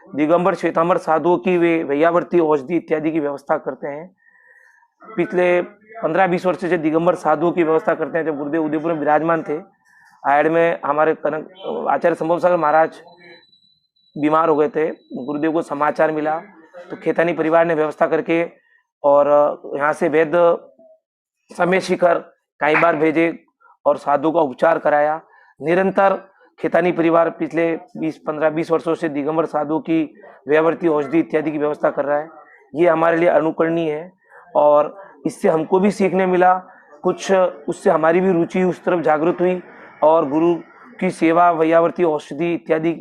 दिगंबर श्वेतांबर साधुओं की वे वैयावर्ती औषधि इत्यादि की व्यवस्था करते हैं। पिछले 15-20 वर्ष से दिगंबर साधुओं की व्यवस्था करते हैं। जब गुरुदेव उदयपुर में विराजमान थे, आयड में हमारे कनक आचार्य संभव सागर महाराज बीमार हो गए थे। गुरुदेव को समाचार मिला तो खेतानी परिवार ने व्यवस्था करके और यहाँ से वैद्य समय शिखर कई बार भेजे और साधु का उपचार कराया। निरंतर खेतानी परिवार पिछले 15-20 वर्षों से दिगंबर साधु की वैयावर्ती औषधि इत्यादि की व्यवस्था कर रहा है। ये हमारे लिए अनुकरणीय है और इससे हमको भी सीखने मिला कुछ, उससे हमारी भी रुचि उस तरफ जागृत हुई और गुरु की सेवा वैयावर्ती औषधि इत्यादि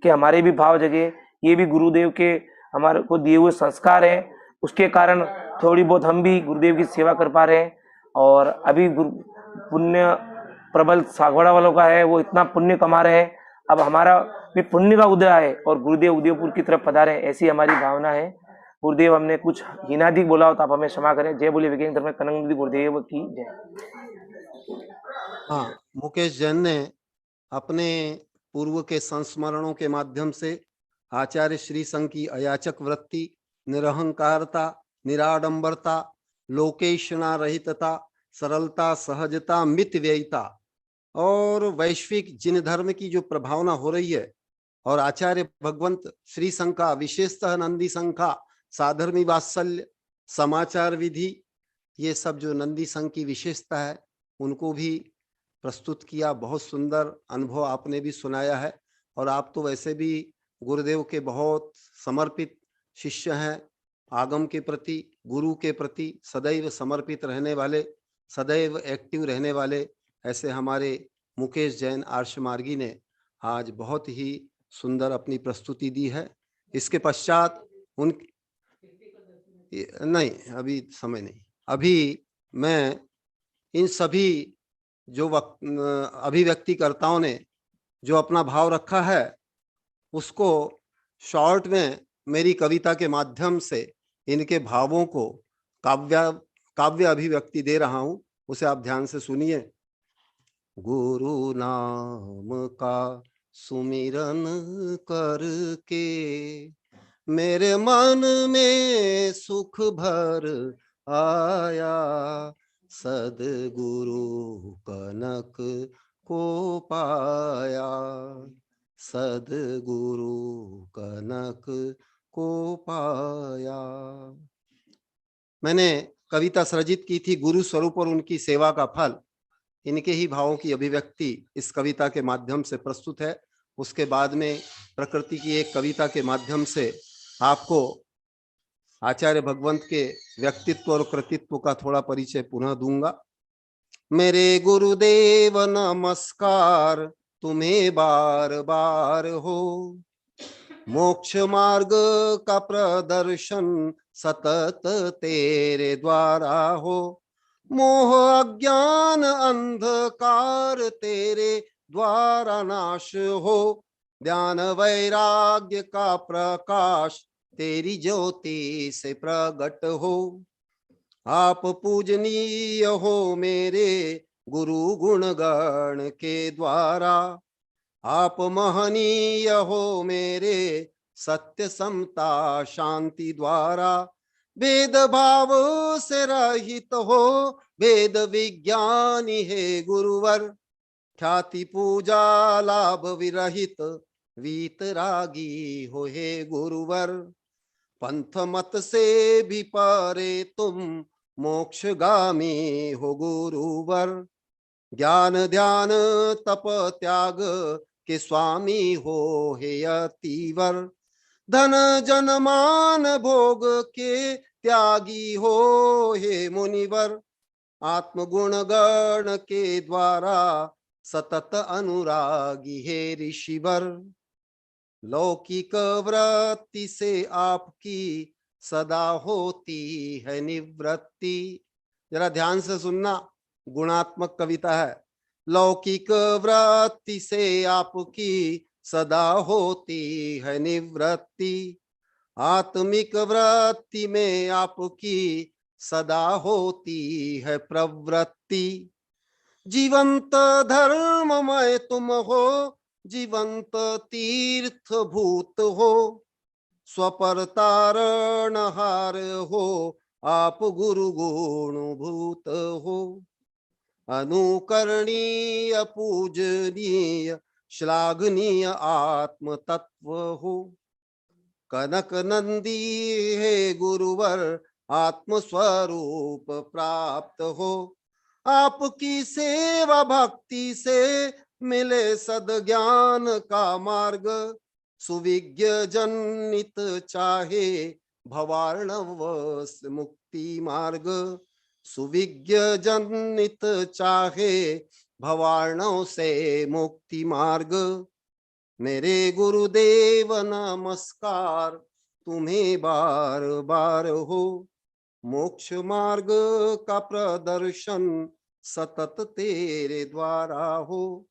के हमारे भी भाव जगे। ये भी गुरुदेव के हमारे को दिए हुए संस्कार हैं, उसके कारण थोड़ी बहुत हम भी गुरुदेव की सेवा कर पा रहे हैं। और अभी पुण्य प्रबल सागवाड़ा वालों का है, वो इतना पुण्य कमा रहे हैं, अब हमारा भी पुण्य का उदय है और गुरुदेव उदयपुर की तरफ पधारे, ऐसी हमारी भावना है। गुरुदेव हमने कुछ हीनाधिक बोला हो तो आप हमें क्षमा करें। जय बोले विज्ञान धर्म कनक नंदी गुरुदेव की जय। हाँ, मुकेश जैन ने अपने पूर्व के संस्मरणों के माध्यम से आचार्य श्री संघ की अयाचक वृत्ति, निरहंकारता, निराडंबरता, लोकेशना रहितता, सरलता, सहजता, मित व्ययिता और वैश्विक जिन धर्म की जो प्रभावना हो रही है और आचार्य भगवंत श्री संघ का, विशेषतः नंदी संघ का साधर्मी वात्सल्य, समाचार विधि, ये सब जो नंदी संघ की विशेषता है उनको भी प्रस्तुत किया। बहुत सुंदर अनुभव आपने भी सुनाया है और आप तो वैसे भी गुरुदेव के बहुत समर्पित शिष्य हैं। आगम के प्रति, गुरु के प्रति सदैव समर्पित रहने वाले, सदैव एक्टिव रहने वाले ऐसे हमारे मुकेश जैन आर्ष मार्गी ने आज बहुत ही सुंदर अपनी प्रस्तुति दी है। इसके पश्चात नहीं, अभी समय नहीं, अभी मैं इन सभी जो अभिव्यक्तिकर्ताओं ने जो अपना भाव रखा है उसको शॉर्ट में मेरी कविता के माध्यम से इनके भावों को काव्य अभिव्यक्ति दे रहा हूं, उसे आप ध्यान से सुनिए। गुरु नाम का सुमिरन करके मेरे मन में सुख भर आया, सदगुरु कनक को पाया, सदगुरु कनक को पाया। मैंने कविता सृजित की थी गुरु स्वरूप और उनकी सेवा का फल। इनके ही भावों की अभिव्यक्ति इस कविता के माध्यम से प्रस्तुत है। उसके बाद में प्रकृति की एक कविता के माध्यम से आपको आचार्य भगवंत के व्यक्तित्व और कृतित्व का थोड़ा परिचय पुनः दूंगा। मेरे गुरुदेव नमस्कार तुम्हें बार बार हो, मोक्ष मार्ग का प्रदर्शन सतत तेरे द्वारा हो, मोह अज्ञान अंधकार तेरे द्वारा नाश हो, ज्ञान वैराग्य का प्रकाश तेरी ज्योति से प्रकट हो। आप पूजनीय हो मेरे गुरु गुण गण के द्वारा, आप महनीय हो मेरे सत्य समता शांति द्वारा, वेद भाव से रहित हो वेद विज्ञानी है गुरुवर, ख्याति पूजा लाभ विरहित वीतरागी हो हे गुरुवर, पंथ मत से भी परे तुम मोक्षगामी हो गुरुवर, ज्ञान ध्यान तप त्याग के स्वामी हो हे अतिवर, धन जन मान भोग के त्यागी हो हे मुनिवर, आत्मगुण गण के द्वारा सतत अनुरागी हे ऋषिवर, लौकिक वृत्ति से आपकी सदा होती है निवृत्ति। जरा ध्यान से सुनना, गुणात्मक कविता है। लौकिक वृत्ति से आपकी सदा होती है निवृत्ति, आत्मिक वृत्ति में आपकी सदा होती है प्रवृत्ति। जीवंत धर्ममय तुम हो, जीवंत तीर्थ भूत हो, स्वपर तारणहार हो, आप गुरु गुण भूत हो। अनुकरणीय पूजनीय श्लाघनीय आत्म तत्व हो, कनक नंदी हे गुरुवर आत्म स्वरूप प्राप्त हो। आपकी सेवा भक्ति से मिले सद्ज्ञान का मार्ग, सुविज्ञ जनित चाहे भवार्णव मुक्ति मार्ग, सुविज्ञ जनित चाहे भवार्णव से मुक्ति मार्ग। मेरे गुरुदेव नमस्कार तुम्हें बार बार हो, मोक्ष मार्ग का प्रदर्शन सतत तेरे द्वारा हो।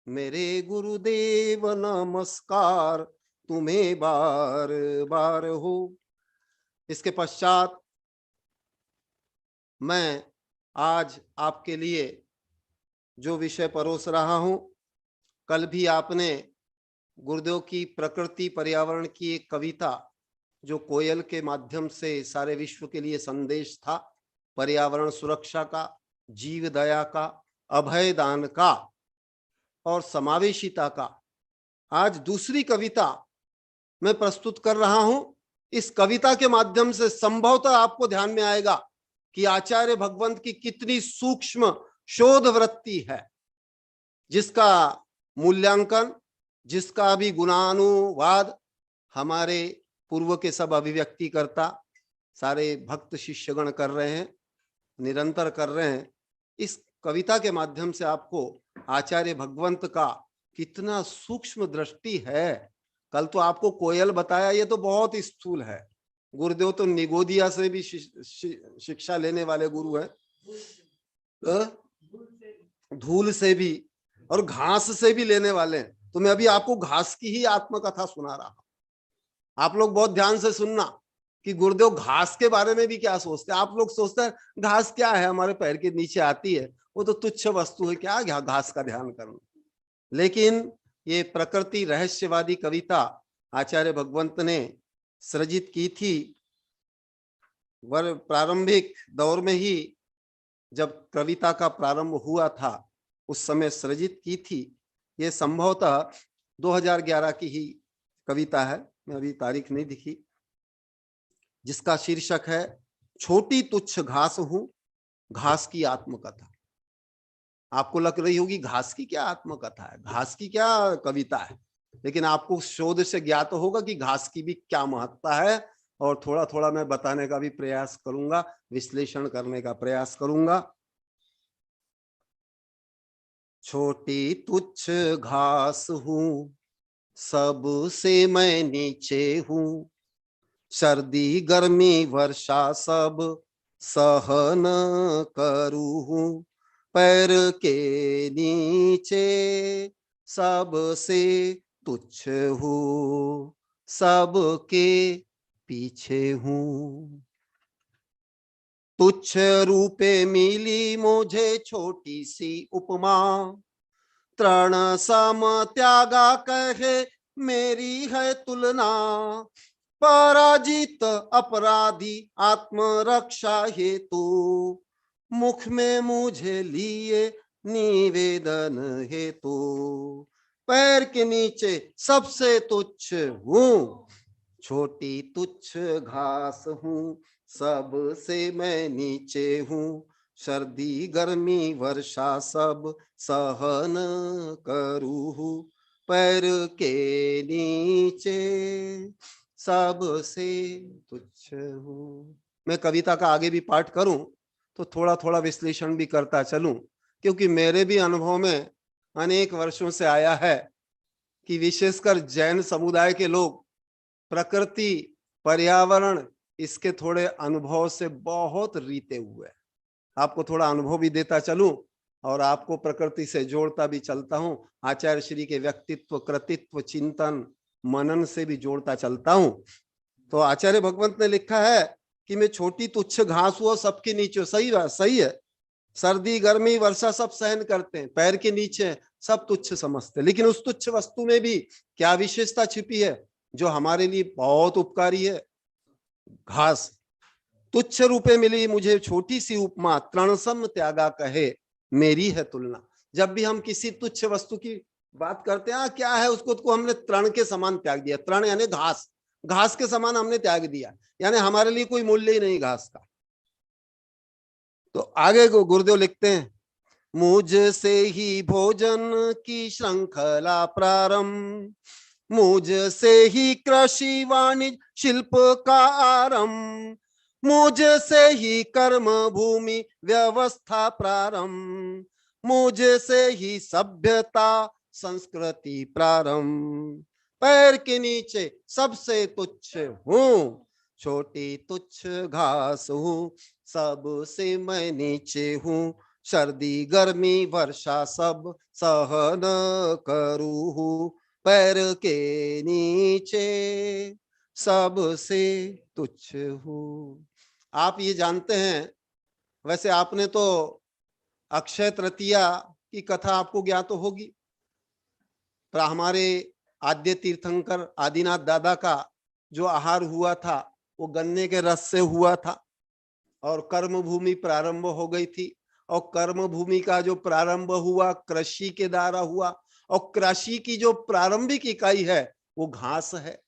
मेरे गुरुदेव नमस्कार तुम्हें बार बार हो। इसके पश्चात मैं आज आपके लिए जो विषय परोस रहा हूं, कल भी आपने गुरुदेव की प्रकृति पर्यावरण की एक कविता जो कोयल के माध्यम से सारे विश्व के लिए संदेश था, पर्यावरण सुरक्षा का, जीव दया का, अभय दान का और समावेशिता का, आज दूसरी कविता मैं प्रस्तुत कर रहा हूं। इस कविता के माध्यम से संभवतः आपको ध्यान में आएगा कि आचार्य भगवंत की कितनी सूक्ष्म शोध वृत्ति है, जिसका मूल्यांकन, जिसका भी गुणानुवाद हमारे पूर्व के सब अभिव्यक्ति करता सारे भक्त शिष्यगण कर रहे हैं, निरंतर कर रहे हैं। इस कविता के माध्यम से आपको आचार्य भगवंत का कितना सूक्ष्म दृष्टि है। कल तो आपको कोयल बताया, ये तो बहुत स्थूल है। गुरुदेव तो निगोदिया से भी शिक्षा लेने वाले गुरु हैं, धूल से भी और घास से भी लेने वाले हैं। तो मैं अभी आपको घास की ही आत्मकथा सुना रहा हूं। आप लोग बहुत ध्यान से सुनना कि गुरुदेव घास के बारे में भी क्या सोचते हैं। आप लोग सोचते हैं घास क्या है, हमारे पैर के नीचे आती है, वो तो तुच्छ वस्तु है, क्या घास का ध्यान करना। लेकिन ये प्रकृति रहस्यवादी कविता आचार्य भगवंत ने सृजित की थी प्रारंभिक दौर में ही, जब कविता का प्रारंभ हुआ था उस समय सृजित की थी। ये संभवतः 2011 की ही कविता है, मैं अभी तारीख नहीं दिखी, जिसका शीर्षक है छोटी तुच्छ घास हूं, घास की आत्मकथा। आपको लग रही होगी घास की क्या आत्मकथा है, घास की क्या कविता है, लेकिन आपको शोध से ज्ञात होगा कि घास की भी क्या महत्ता है। और थोड़ा थोड़ा मैं बताने का भी प्रयास करूंगा, विश्लेषण करने का प्रयास करूंगा। छोटी तुच्छ घास हूं, सबसे मैं नीचे हूं, सर्दी गर्मी वर्षा सब सहन करूं हूं, पैर के नीचे सबसे तुच्छ हूं, सबके पीछे हूं। तुच्छ रूपे मिली मुझे छोटी सी उपमा, तृण सम त्यागा कहे मेरी है तुलना, पराजित अपराधी आत्मरक्षा हेतु, मुख में मुझे लिए निवेदन हेतु, पैर के नीचे सबसे तुच्छ हूं, छोटी तुच्छ घास हूं, सबसे मैं नीचे हूं, सर्दी गर्मी वर्षा सब सहन करूं हूं, पैर के नीचे सबसे तुच्छ हूं। मैं कविता का आगे भी पाठ करूं तो थोड़ा थोड़ा विश्लेषण भी करता चलूं, क्योंकि मेरे भी अनुभव में अनेक वर्षों से आया है कि विशेषकर जैन समुदाय के लोग प्रकृति, पर्यावरण, इसके थोड़े अनुभव से बहुत रीते हुए। आपको थोड़ा अनुभव भी देता चलूं और आपको प्रकृति से जोड़ता भी चलता हूं। आचार्य श्री के व्यक्तित्व, कृतित्व, चिंतन, मनन से भी जोड़ता चलता हूं। तो आचार्य भगवंत ने लिखा है कि मैं छोटी तुच्छ घास हुआ सबके नीचे। सही बात, सही है। सर्दी, गर्मी, वर्षा सब सहन करते हैं, पैर के नीचे सब तुच्छ समझते हैं। लेकिन उस तुच्छ वस्तु में भी क्या विशेषता छिपी है जो हमारे लिए बहुत उपकारी है? घास। तुच्छ रूपे मिली मुझे छोटी सी उपमा, तृणसम त्यागा कहे मेरी है तुलना। जब भी हम किसी तुच्छ वस्तु की बात करते हैं, क्या है उसको हमने तृण के समान त्याग दिया। तृण यानी घास, घास के समान हमने त्याग दिया, यानी हमारे लिए कोई मूल्य ही नहीं घास का। तो आगे को गुरुदेव लिखते हैं, मुझसे ही भोजन की श्रृंखला प्रारंभ, मुझसे ही कृषि वाणिज्य शिल्प का आरंभ, मुझसे ही कर्म भूमि व्यवस्था प्रारंभ, मुझसे ही सभ्यता संस्कृति प्रारंभ। पैर के नीचे सबसे तुच्छ हूँ, छोटी तुच्छ घास हूँ, सबसे मैं नीचे हूँ, सर्दी गर्मी वर्षा सब सहन करूँ हूँ, पैर के नीचे सबसे तुच्छ हूँ। आप ये जानते हैं, वैसे आपने तो अक्षय तृतीया की कथा आपको ज्ञात तो होगी, पर हमारे आद्य तीर्थंकर आदिनाथ दादा का जो आहार हुआ था वो गन्ने के रस से हुआ था और कर्म भूमि प्रारंभ हो गई थी। और कर्म भूमि का जो प्रारंभ हुआ कृषि के द्वारा हुआ, और कृषि की जो प्रारंभिक इकाई है वो घास है,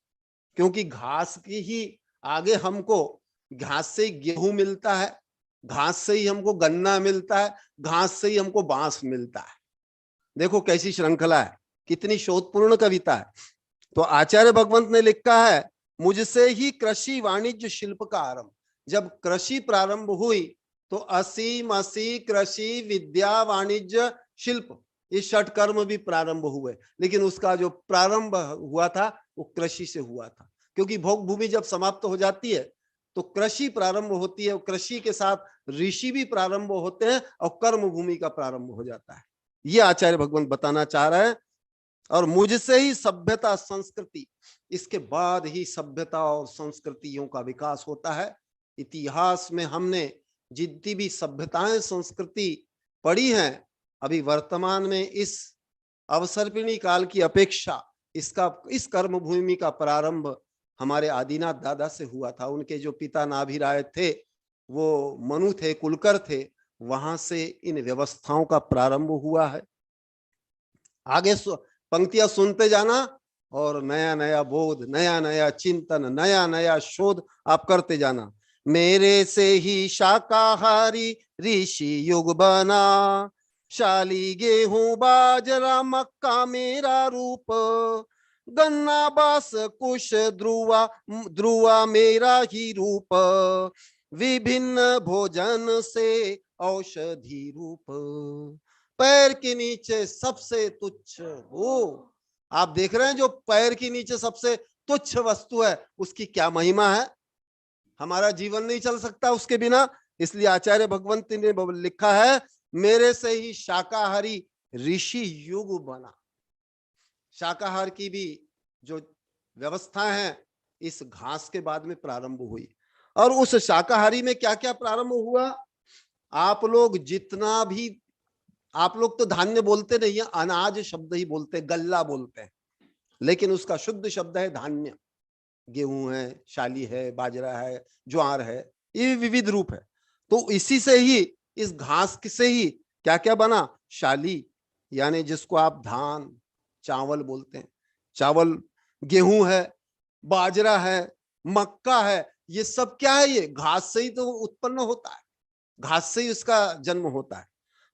क्योंकि घास की ही आगे हमको, घास से ही गेहूं मिलता है, घास से ही हमको गन्ना मिलता है, घास से ही हमको बांस मिलता है। देखो कैसी श्रृंखला है, कितनी शोधपूर्ण कविता है। तो आचार्य भगवंत ने लिखा है, मुझसे ही कृषि वाणिज्य शिल्प का आरंभ। जब कृषि प्रारंभ हुई तो असी कृषि विद्या वाणिज्य शिल्प, ये षट कर्म भी प्रारंभ हुए। लेकिन उसका जो प्रारंभ हुआ था वो कृषि से हुआ था, क्योंकि भोग भूमि जब समाप्त हो जाती है तो कृषि प्रारंभ होती है, और कृषि के साथ ऋषि भी प्रारंभ होते हैं और कर्म भूमि का प्रारंभ हो जाता है। ये आचार्य भगवंत बताना चाह रहे हैं। और मुझसे ही सभ्यता संस्कृति, इसके बाद ही सभ्यता और संस्कृतियों का विकास होता है। इतिहास में हमने जितनी भी सभ्यताएं संस्कृति पढ़ी हैं, अभी वर्तमान में इस अवसर्पिणी काल की अपेक्षा इस कर्म भूमि का प्रारंभ हमारे आदिनाथ दादा से हुआ था। उनके जो पिता नाभिराय थे वो मनु थे, कुलकर थे, वहां से इन व्यवस्थाओं का प्रारंभ हुआ है। आगे पंक्तियां सुनते जाना और नया नया बोध, नया नया चिंतन, नया नया शोध आप करते जाना। मेरे से ही शाकाहारी ऋषि युग बना, शाली गेहूं बाजरा मक्का मेरा रूप, गन्ना बास कुश ध्रुवा मेरा ही रूप, विभिन्न भोजन से औषधि रूप, पैर के नीचे सबसे तुच्छ हो। आप देख रहे हैं जो पैर के नीचे सबसे तुच्छ वस्तु है उसकी क्या महिमा है। हमारा जीवन नहीं चल सकता उसके बिना। इसलिए आचार्य भगवंत ने लिखा है, मेरे से ही शाकाहारी ऋषि युग बना। शाकाहार की भी जो व्यवस्था है इस घास के बाद में प्रारंभ हुई। और उस शाकाहारी में क्या क्या प्रारंभ हुआ, आप लोग जितना भी, आप लोग तो धान्य बोलते नहीं है, अनाज शब्द ही बोलते, गल्ला बोलते हैं, लेकिन उसका शुद्ध शब्द है धान्य। गेहूं है, शाली है, बाजरा है, ज्वार है, ये विविध रूप है। तो इसी से ही, इस घास से ही क्या क्या बना, शाली यानी जिसको आप धान चावल बोलते हैं, चावल, गेहूं है, बाजरा है, मक्का है, ये सब क्या है, ये घास से ही तो उत्पन्न होता है, घास से ही उसका जन्म होता है।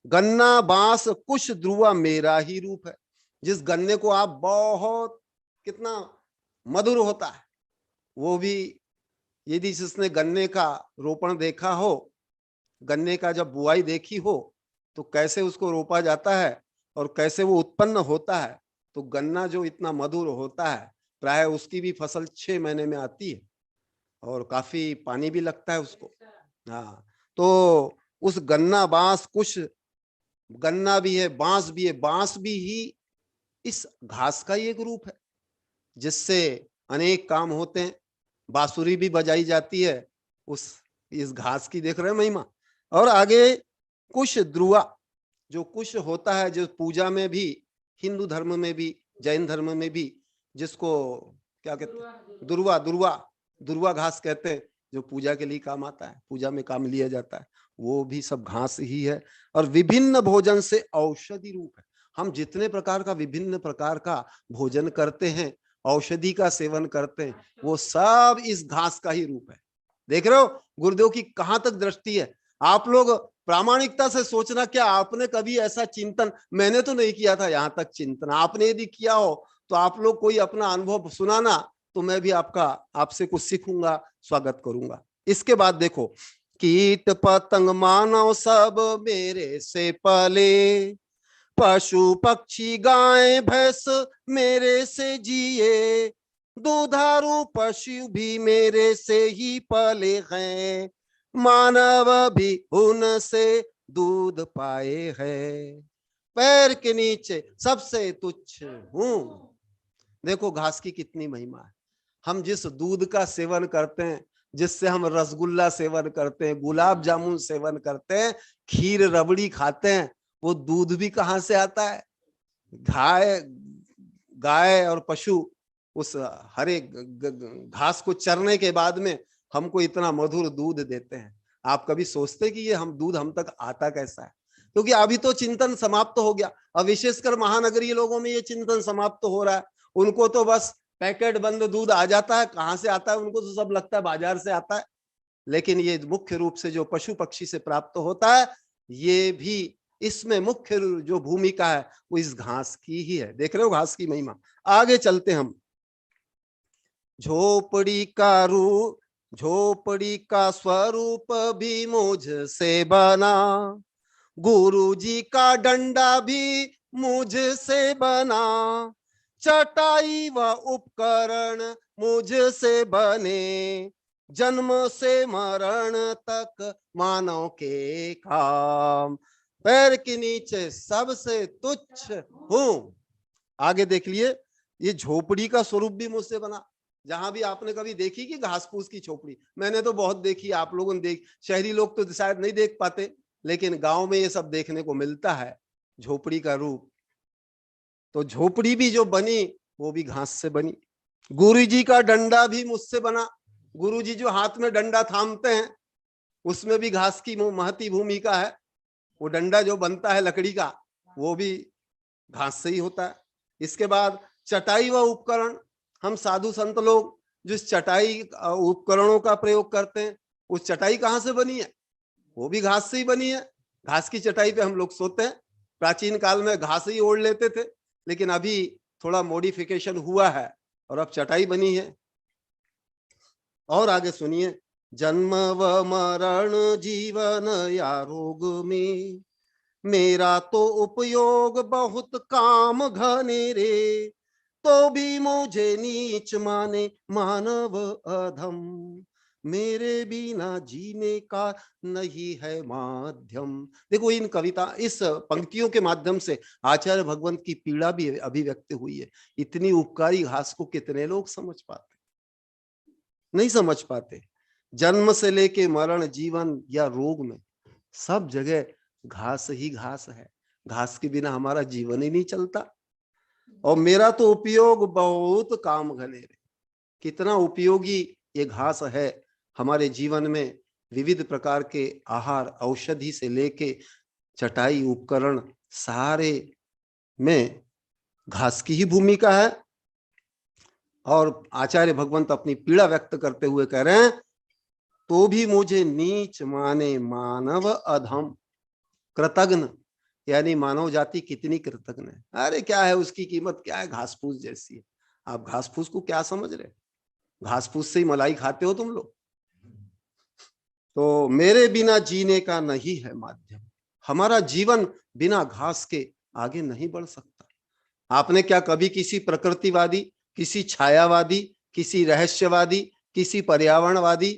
गन्ना बांस कुश ध्रुवा मेरा ही रूप है। जिस गन्ने को आप बहुत, कितना मधुर होता है, वो भी यदि जिसने गन्ने का रोपण देखा हो, गन्ने का जब बुआई देखी हो तो कैसे उसको रोपा जाता है, और कैसे वो उत्पन्न होता है। तो गन्ना जो इतना मधुर होता है, प्राय उसकी भी फसल 6 महीने में आती है और काफी पानी भी लगता है उसको। हाँ, तो उस गन्ना बांस, कुछ गन्ना भी है, बांस भी है, बांस भी ही इस घास का ही एक रूप है जिससे अनेक काम होते हैं। बांसुरी भी बजाई जाती है इस घास की, देख रहे हैं महिमा। और आगे कुश ध्रुवा, जो कुश होता है, जो पूजा में भी, हिंदू धर्म में भी, जैन धर्म में भी, जिसको क्या कहते हैं, दुर्वा, दुर्वा घास कहते हैं, जो पूजा के लिए काम आता है, पूजा में काम लिया जाता है, वो भी सब घास ही है। और विभिन्न भोजन से औषधि रूप है। हम जितने प्रकार का, विभिन्न प्रकार का भोजन करते हैं, औषधि का सेवन करते हैं, वो सब इस घास का ही रूप है। देख रहे हो गुरुदेव की कहां तक दृष्टि है। आप लोग प्रामाणिकता से सोचना, क्या आपने कभी ऐसा चिंतन, मैंने तो नहीं किया था यहाँ तक चिंतन, आपने यदि किया हो तो आप लोग कोई अपना अनुभव सुनाना, तो मैं भी आपसे कुछ सीखूंगा, स्वागत करूंगा। इसके बाद देखो, कीट पतंग मानव सब मेरे से पले, पशु पक्षी गाय भैंस मेरे से जिए, दूधारू पशु भी मेरे से ही पले हैं, मानव भी उनसे दूध पाए हैं, पैर के नीचे सबसे तुच्छ हूं। देखो घास की कितनी महिमा है। हम जिस दूध का सेवन करते हैं, जिससे हम रसगुल्ला सेवन करते हैं, गुलाब जामुन सेवन करते हैं, खीर रबड़ी खाते हैं, वो दूध भी कहां से आता है? गाय और पशु उस हरे घास को चरने के बाद में हमको इतना मधुर दूध देते हैं। आप कभी सोचते कि ये दूध हम तक आता कैसा है? क्योंकि अभी तो चिंतन समाप्त हो गया। अब विशेषकर महानगरीय लोगों में ये चिंतन समाप्त हो रहा है। उनको तो बस पैकेट बंद दूध आ जाता है, कहां से आता है उनको तो सब लगता है बाजार से आता है। लेकिन ये मुख्य रूप से जो पशु पक्षी से प्राप्त होता है, ये भी इसमें मुख्य जो भूमिका है वो इस घास की ही है। देख रहे हो घास की महिमा। आगे चलते हम। झोपड़ी का स्वरूप भी मुझसे बना, गुरुजी का डंडा भी मुझसे बना, चटाई व उपकरण मुझसे बने, जन्म से मरण तक मानव के काम, पैर के नीचे सबसे तुच्छ हूं। आगे देख लिए, ये झोपड़ी का स्वरूप भी मुझसे बना। जहां भी आपने कभी देखी कि घास फूस की झोपड़ी, मैंने तो बहुत देखी, आप लोगों ने शहरी लोग तो शायद नहीं देख पाते, लेकिन गांव में ये सब देखने को मिलता है, झोपड़ी का रूप। तो झोपड़ी भी जो बनी वो भी घास से बनी। गुरुजी का डंडा भी मुझसे बना। गुरुजी जो हाथ में डंडा थामते हैं, उसमें भी घास की महती भूमिका है। वो डंडा जो बनता है लकड़ी का, वो भी घास से ही होता है। इसके बाद चटाई व उपकरण, हम साधु संत लोग जिस चटाई उपकरणों का प्रयोग करते हैं, उस चटाई कहाँ से बनी है? वो भी घास से ही बनी है। घास की चटाई पे हम लोग सोते हैं। प्राचीन काल में घास ही ओढ़ लेते थे, लेकिन अभी थोड़ा मॉडिफिकेशन हुआ है और अब चटाई बनी है। और आगे सुनिए, जन्म व मरण जीवन या रोग में, मेरा तो उपयोग बहुत काम घने रे, तो भी मुझे नीच माने मानव अधम, मेरे बिना जीने का नहीं है माध्यम। देखो इन कविता, इस पंक्तियों के माध्यम से आचार्य भगवंत की पीड़ा भी अभिव्यक्त हुई है। इतनी उपकारी घास को कितने लोग समझ पाते? नहीं समझ पाते। जन्म से लेके मरण, जीवन या रोग में सब जगह घास ही घास है। घास के बिना हमारा जीवन ही नहीं चलता। और मेरा तो उपयोग बहुत काम घने रे। कितना उपयोगी ये घास है हमारे जीवन में। विविध प्रकार के आहार, औषधि से लेके चटाई, उपकरण, सारे में घास की ही भूमिका है। और आचार्य भगवंत अपनी पीड़ा व्यक्त करते हुए कह रहे हैं, तो भी मुझे नीच माने मानव अधम। कृतघ्न यानी मानव जाति कितनी कृतघ्न है। अरे क्या है उसकी कीमत, क्या है, घास फूस जैसी है। आप घास फूस को क्या समझ रहे? घास फूस से ही मलाई खाते हो तुम लोग। तो मेरे बिना जीने का नहीं है माध्यम। हमारा जीवन बिना घास के आगे नहीं बढ़ सकता। आपने क्या कभी किसी प्रकृतिवादी, किसी छायावादी, किसी रहस्यवादी, किसी पर्यावरणवादी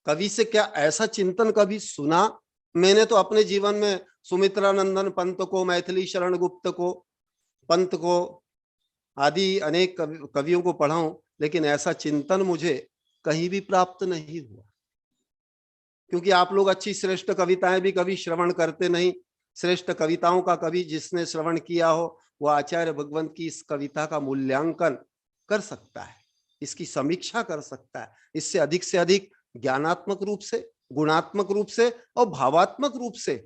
कवि से क्या ऐसा चिंतन कभी सुना? मैंने तो अपने जीवन में सुमित्रानंदन पंत को, मैथिली शरण गुप्त को, पंत को आदि अनेक कवियों को पढ़ा हूं, लेकिन ऐसा चिंतन मुझे कहीं भी प्राप्त नहीं हुआ। क्योंकि आप लोग अच्छी श्रेष्ठ कविताएं भी कभी श्रवण करते नहीं। श्रेष्ठ कविताओं का कवि जिसने श्रवण किया हो वो आचार्य भगवंत की इस कविता का मूल्यांकन कर सकता है, इसकी समीक्षा कर सकता है, इससे अधिक ज्ञानात्मक रूप से, गुणात्मक रूप से और भावात्मक रूप से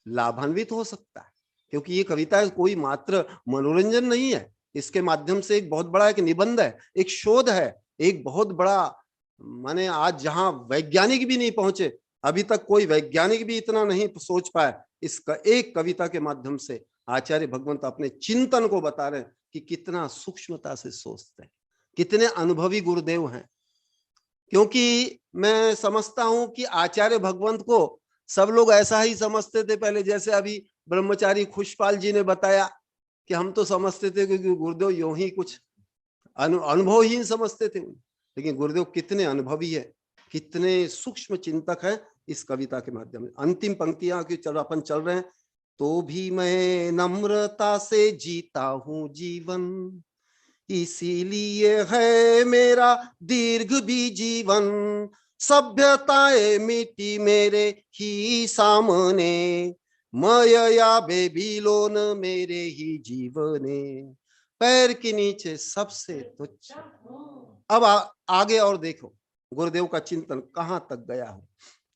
लाभान्वित हो सकता है। क्योंकि ये कविता कोई मात्र मनोरंजन नहीं है, इसके माध्यम से एक बहुत बड़ा एक निबंध है, एक शोध है, एक बहुत बड़ा, माने आज जहां वैज्ञानिक भी नहीं पहुंचे, अभी तक कोई वैज्ञानिक भी इतना नहीं सोच पाया, इसका एक कविता के माध्यम से आचार्य भगवंत अपने चिंतन को बता रहे हैं कि कितना सूक्ष्मता से सोचते हैं, कितने अनुभवी गुरुदेव हैं। क्योंकि मैं समझता हूं कि आचार्य भगवंत को सब लोग ऐसा ही समझते थे पहले, जैसे अभी ब्रह्मचारी खुशपाल जी ने बताया कि हम तो समझते थे कि गुरुदेव यूं ही कुछ अनुभवहीन समझते थे, लेकिन गुरुदेव कितने अनुभवी है, कितने सूक्ष्म चिंतक है। इस कविता के माध्यम से अंतिम पंक्तियां की अपन चल रहे हैं। तो भी मैं नम्रता से जीता हूं जीवन, इसीलिए है मेरा दीर्घ भी जीवन, सभ्यताएं मिटी मेरे ही सामने, मया बेबीलोन मेरे ही जीवने, पैर के नीचे सबसे तुच्छ। अब आगे और देखो गुरुदेव का चिंतन कहां तक गया हो।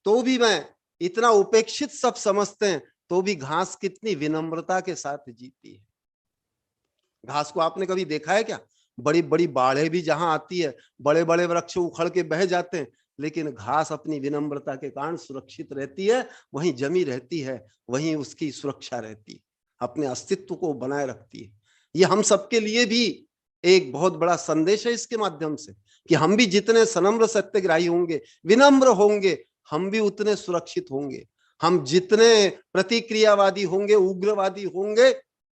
तो भी मैं इतना उपेक्षित सब समझते हैं, तो भी घास कितनी विनम्रता के साथ जीती है। घास को आपने कभी देखा है क्या? बड़ी बड़ी बाढ़ें भी जहां आती है, बड़े बड़े वृक्ष उखड़ के बह जाते हैं, लेकिन घास अपनी विनम्रता के कारण सुरक्षित रहती है, वहीं जमी रहती है, वहीं उसकी सुरक्षा रहती है, अपने अस्तित्व को बनाए रखती है। ये हम सबके लिए भी एक बहुत बड़ा संदेश है इसके माध्यम से, कि हम भी जितने सनम्र सत्यग्राही होंगे, विनम्र होंगे, हम भी उतने सुरक्षित होंगे। हम जितने प्रतिक्रियावादी होंगे, उग्रवादी होंगे,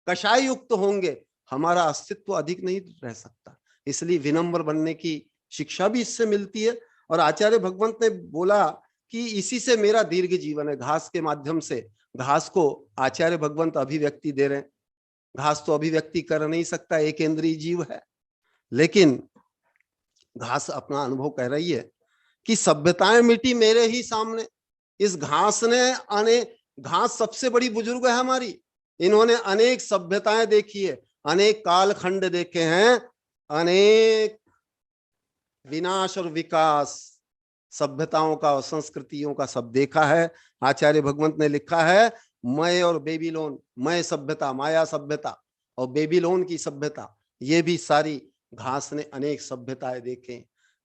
कषाय युक्त होंगे, हमारा अस्तित्व अधिक नहीं रह सकता। इसलिए विनम्र बनने की शिक्षा भी इससे मिलती है। और आचार्य भगवंत ने बोला कि इसी से मेरा दीर्घ जीवन है। घास के माध्यम से, घास को आचार्य भगवंत अभिव्यक्ति दे रहे हैं। घास तो अभिव्यक्ति कर नहीं सकता, एक इंद्रिय जीव है, लेकिन घास अपना अनुभव कह रही है कि सभ्यताएं मिटी मेरे ही सामने। इस घास ने घास सबसे बड़ी बुजुर्ग है हमारी, इन्होंने अनेक सभ्यताएं देखी है, अनेक कालखंड देखे हैं, अनेक विनाश और विकास सभ्यताओं का और संस्कृतियों का सब देखा है। आचार्य भगवंत ने लिखा है, मय और बेबीलोन, मय सभ्यता, माया सभ्यता, और बेबीलोन की सभ्यता, ये भी सारी घास ने अनेक सभ्यताएं देखे।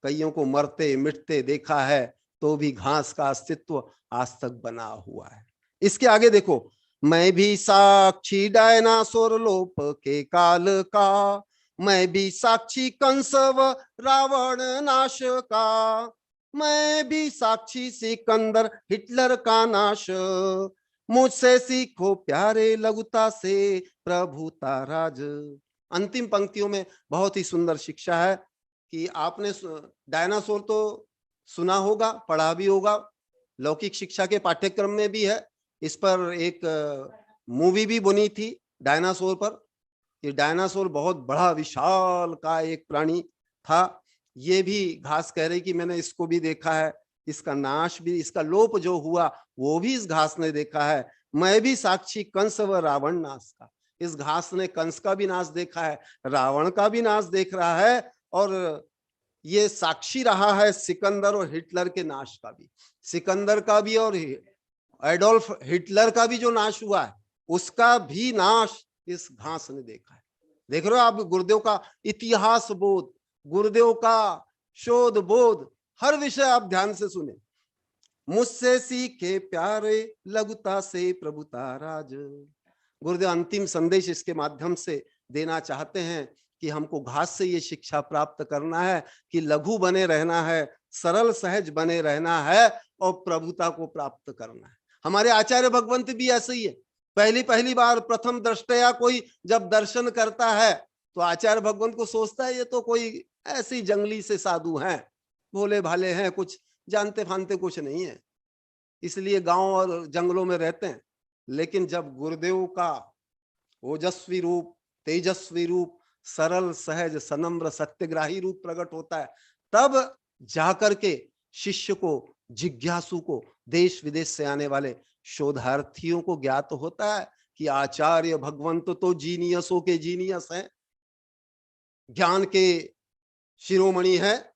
कईयों को मरते मिटते देखा है, तो भी घास का अस्तित्व आज तक बना हुआ है। इसके आगे देखो, मैं भी साक्षी डायनासोर लोप के काल का, मैं भी साक्षी कंस व रावण नाश का, मैं भी साक्षी सिकंदर हिटलर का नाश, मुझसे सीखो प्यारे लघुता से प्रभुता राज। अंतिम पंक्तियों में बहुत ही सुंदर शिक्षा है कि आपने डायनासोर तो सुना होगा, पढ़ा भी होगा, लौकिक शिक्षा के पाठ्यक्रम में भी है। इस पर एक मूवी भी बनी थी डायनासोर पर। ये डायनासोर बहुत बड़ा विशाल का एक प्राणी था। ये भी घास कह रही कि मैंने इसको भी देखा है, इसका नाश भी, इसका लोप जो हुआ वो भी इस घास ने देखा है। मैं भी साक्षी कंस व रावण नाश का, इस घास ने कंस का भी नाश देखा है, रावण का भी नाश देख रहा है, और ये साक्षी रहा है सिकंदर और हिटलर के नाश का भी। सिकंदर का भी और एडोल्फ हिटलर का भी जो नाश हुआ है, उसका भी नाश इस घास ने देखा है। देख रहे हो आप गुरुदेव का इतिहास बोध, गुरुदेव का शोध बोध, हर विषय आप ध्यान से सुने। मुझसे सीखे प्यारे लघुता से प्रभुता राज। गुरुदेव अंतिम संदेश इसके माध्यम से देना चाहते हैं कि हमको घास से ये शिक्षा प्राप्त करना है कि लघु बने रहना है, सरल सहज बने रहना है और प्रभुता को प्राप्त करना है। हमारे आचार्य भगवंत भी ऐसे ही है, पहली बार प्रथम दृष्टया कोई जब दर्शन करता है तो आचार्य भगवंत को सोचता है ये तो कोई ऐसी जंगली से साधु हैं, भोले भाले हैं, कुछ जानते फानते कुछ नहीं है, इसलिए गांव और जंगलों में रहते हैं। लेकिन जब गुरुदेव का ओजस्वी रूप, तेजस्वी रूप, सरल सहज सनम्र सत्यग्राही रूप प्रकट होता है, तब जाकर के शिष्य को, जिज्ञासु को, देश विदेश से आने वाले शोधार्थियों को ज्ञात होता है कि आचार्य भगवंत तो जीनियसों के जीनियस हैं, ज्ञान के शिरोमणि है,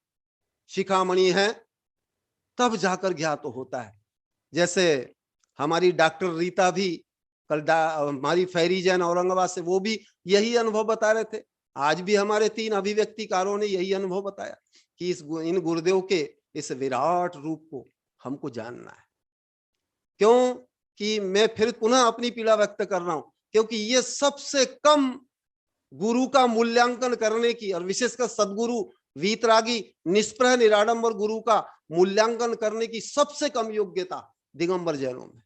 शिखामणि है। तब जाकर ज्ञात होता है। जैसे हमारी डॉक्टर रीता भी कल हमारी फैरी जैन औरंगाबाद से, वो भी यही अनुभव बता रहे थे। आज भी हमारे 3 अभिव्यक्तिकारों ने यही अनुभव बताया कि इन गुरुदेव के इस विराट रूप को हमको जानना है। क्यों कि मैं फिर पुनः अपनी पीड़ा व्यक्त कर रहा हूं, क्योंकि ये सबसे कम गुरु का मूल्यांकन करने की, और विशेषकर सदगुरु वीतरागी निष्प्रह निराडंबर गुरु का मूल्यांकन करने की सबसे कम योग्यता दिगंबर जैनों में,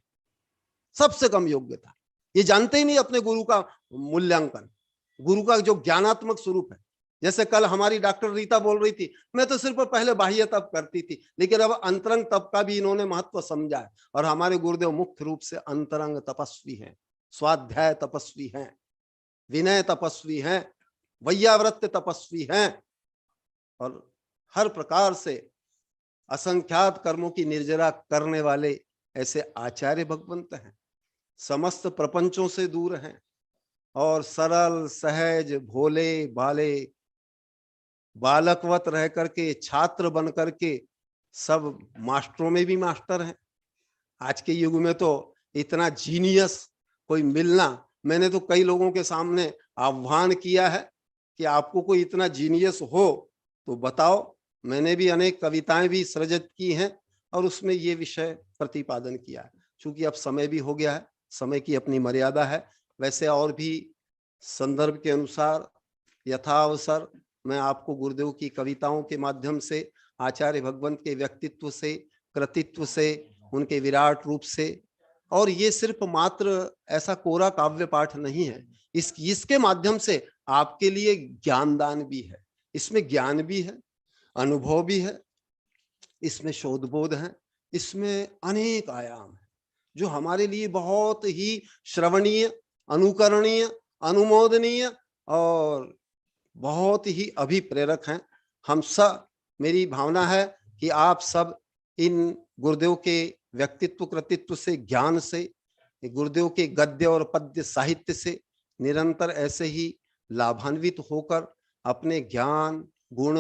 सबसे कम योग्यता। ये जानते ही नहीं अपने गुरु का मूल्यांकन, गुरु का जो ज्ञानात्मक स्वरूप है। जैसे कल हमारी डॉक्टर रीता बोल रही थी, मैं तो सिर्फ पहले बाह्य तप करती थी, लेकिन अब अंतरंग तप का भी इन्होंने महत्व समझा है। और हमारे गुरुदेव मुख्य रूप से अंतरंग तपस्वी हैं, स्वाध्याय तपस्वी हैं, विनय तपस्वी हैं, वैयाव्रत तपस्वी हैं, और हर प्रकार से असंख्यात कर्मों की निर्जरा करने वाले ऐसे आचार्य भगवंत हैं। समस्त प्रपंचों से दूर हैं और सरल सहज भोले भाले बालकवत रह करके, छात्र बन करके सब मास्टरों में भी मास्टर हैं। आज के युग में तो इतना जीनियस कोई मिलना, मैंने तो कई लोगों के सामने आह्वान किया है कि आपको कोई इतना जीनियस हो तो बताओ। मैंने भी अनेक कविताएं भी सृजित की हैं और उसमें ये विषय प्रतिपादन किया है। चूंकि अब समय भी हो गया है, समय की अपनी मर्यादा है। वैसे और भी संदर्भ के अनुसार यथावसर मैं आपको गुरुदेव की कविताओं के माध्यम से, आचार्य भगवंत के व्यक्तित्व से, कृतित्व से, उनके विराट रूप से, और ये सिर्फ मात्र ऐसा कोरा काव्य पाठ नहीं है, इसके माध्यम से आपके लिए ज्ञानदान भी है। इसमें ज्ञान भी है, अनुभव भी है, इसमें शोधबोध है, इसमें अनेक आयाम है जो हमारे लिए बहुत ही श्रवणीय, अनुकरणीय, अनुमोदनीय और बहुत ही अभिप्रेरक हैं। हम सब, मेरी भावना है कि आप सब इन गुरुदेव के व्यक्तित्व कृतित्व से, ज्ञान से, गुरुदेव के गद्य और पद्य साहित्य से निरंतर ऐसे ही लाभान्वित होकर अपने ज्ञान गुण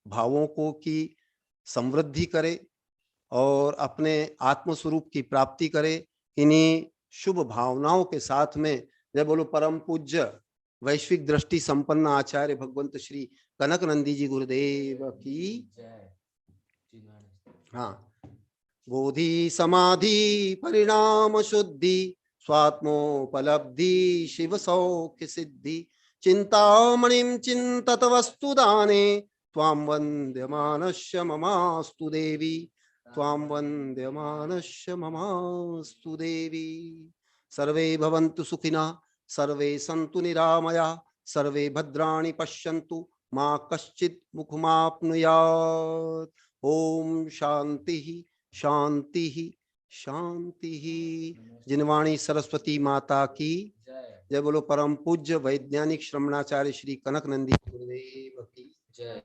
भावों को की समृद्धि करे और अपने आत्मस्वरूप की प्राप्ति करे। इन्हीं शुभ भावनाओं के साथ में जय बोलो परम पूज्य वैश्विक दृष्टि संपन्न आचार्य भगवंत श्री कनक नंदी जी गुरुदेव की। हाँ, बोधि समाधि परिणाम शुद्धि स्वात्मोपलब्धि शिव सौख्य सिद्धि चिंतामणिं चिंतत वस्तु दाने त्वां वन्द्यमानस्य ममास्तु देवी, त्वां वन्द्यमानस्य ममास्तु देवी। सर्वे भवन्तु सुखिनः, सर्वे सन्तु निरामया, सर्वे भद्राणि पश्यन्तु मा कश्चित् मुखमाप्नुयात्। ओम शांति शांति शांति। जिनवाणी सरस्वती माता की जय बोलो परम पूज्य वैज्ञानिक श्रमणाचार्य श्री कनक नंदी गुरुदेव की जय।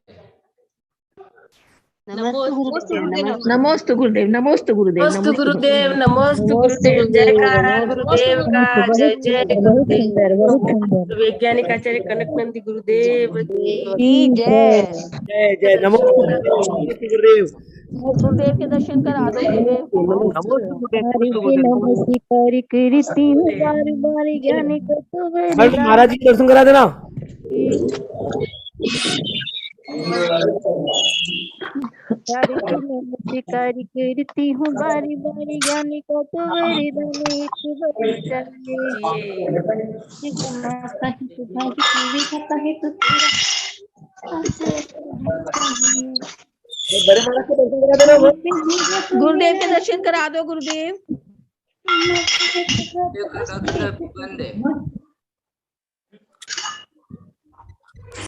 नमोस्तु गुरुदेव, नमोस्तु गुरुदेव, नमोस्तु गुरुदेव, नमोस्तु गुरुदेव। जयकारा गुरुदेव का, जय जय गुरुदेव। वैज्ञानिक आचार्य कनक नंदी गुरुदेव की जय। जय जय। नमोस्तु गुरुदेव। गुरुदेव के दर्शन करा दो गुरुदेव। नमोस्तु गुरुदेव। महाराज जी दर्शन करा देना। नमस्कारी करती हूँ बारी बारी, ज्ञानी को तो वरदान एक बड़े महाराज के दर्शन करा देना। गुरुदेव के दर्शन करा दो गुरुदेव। बंद है।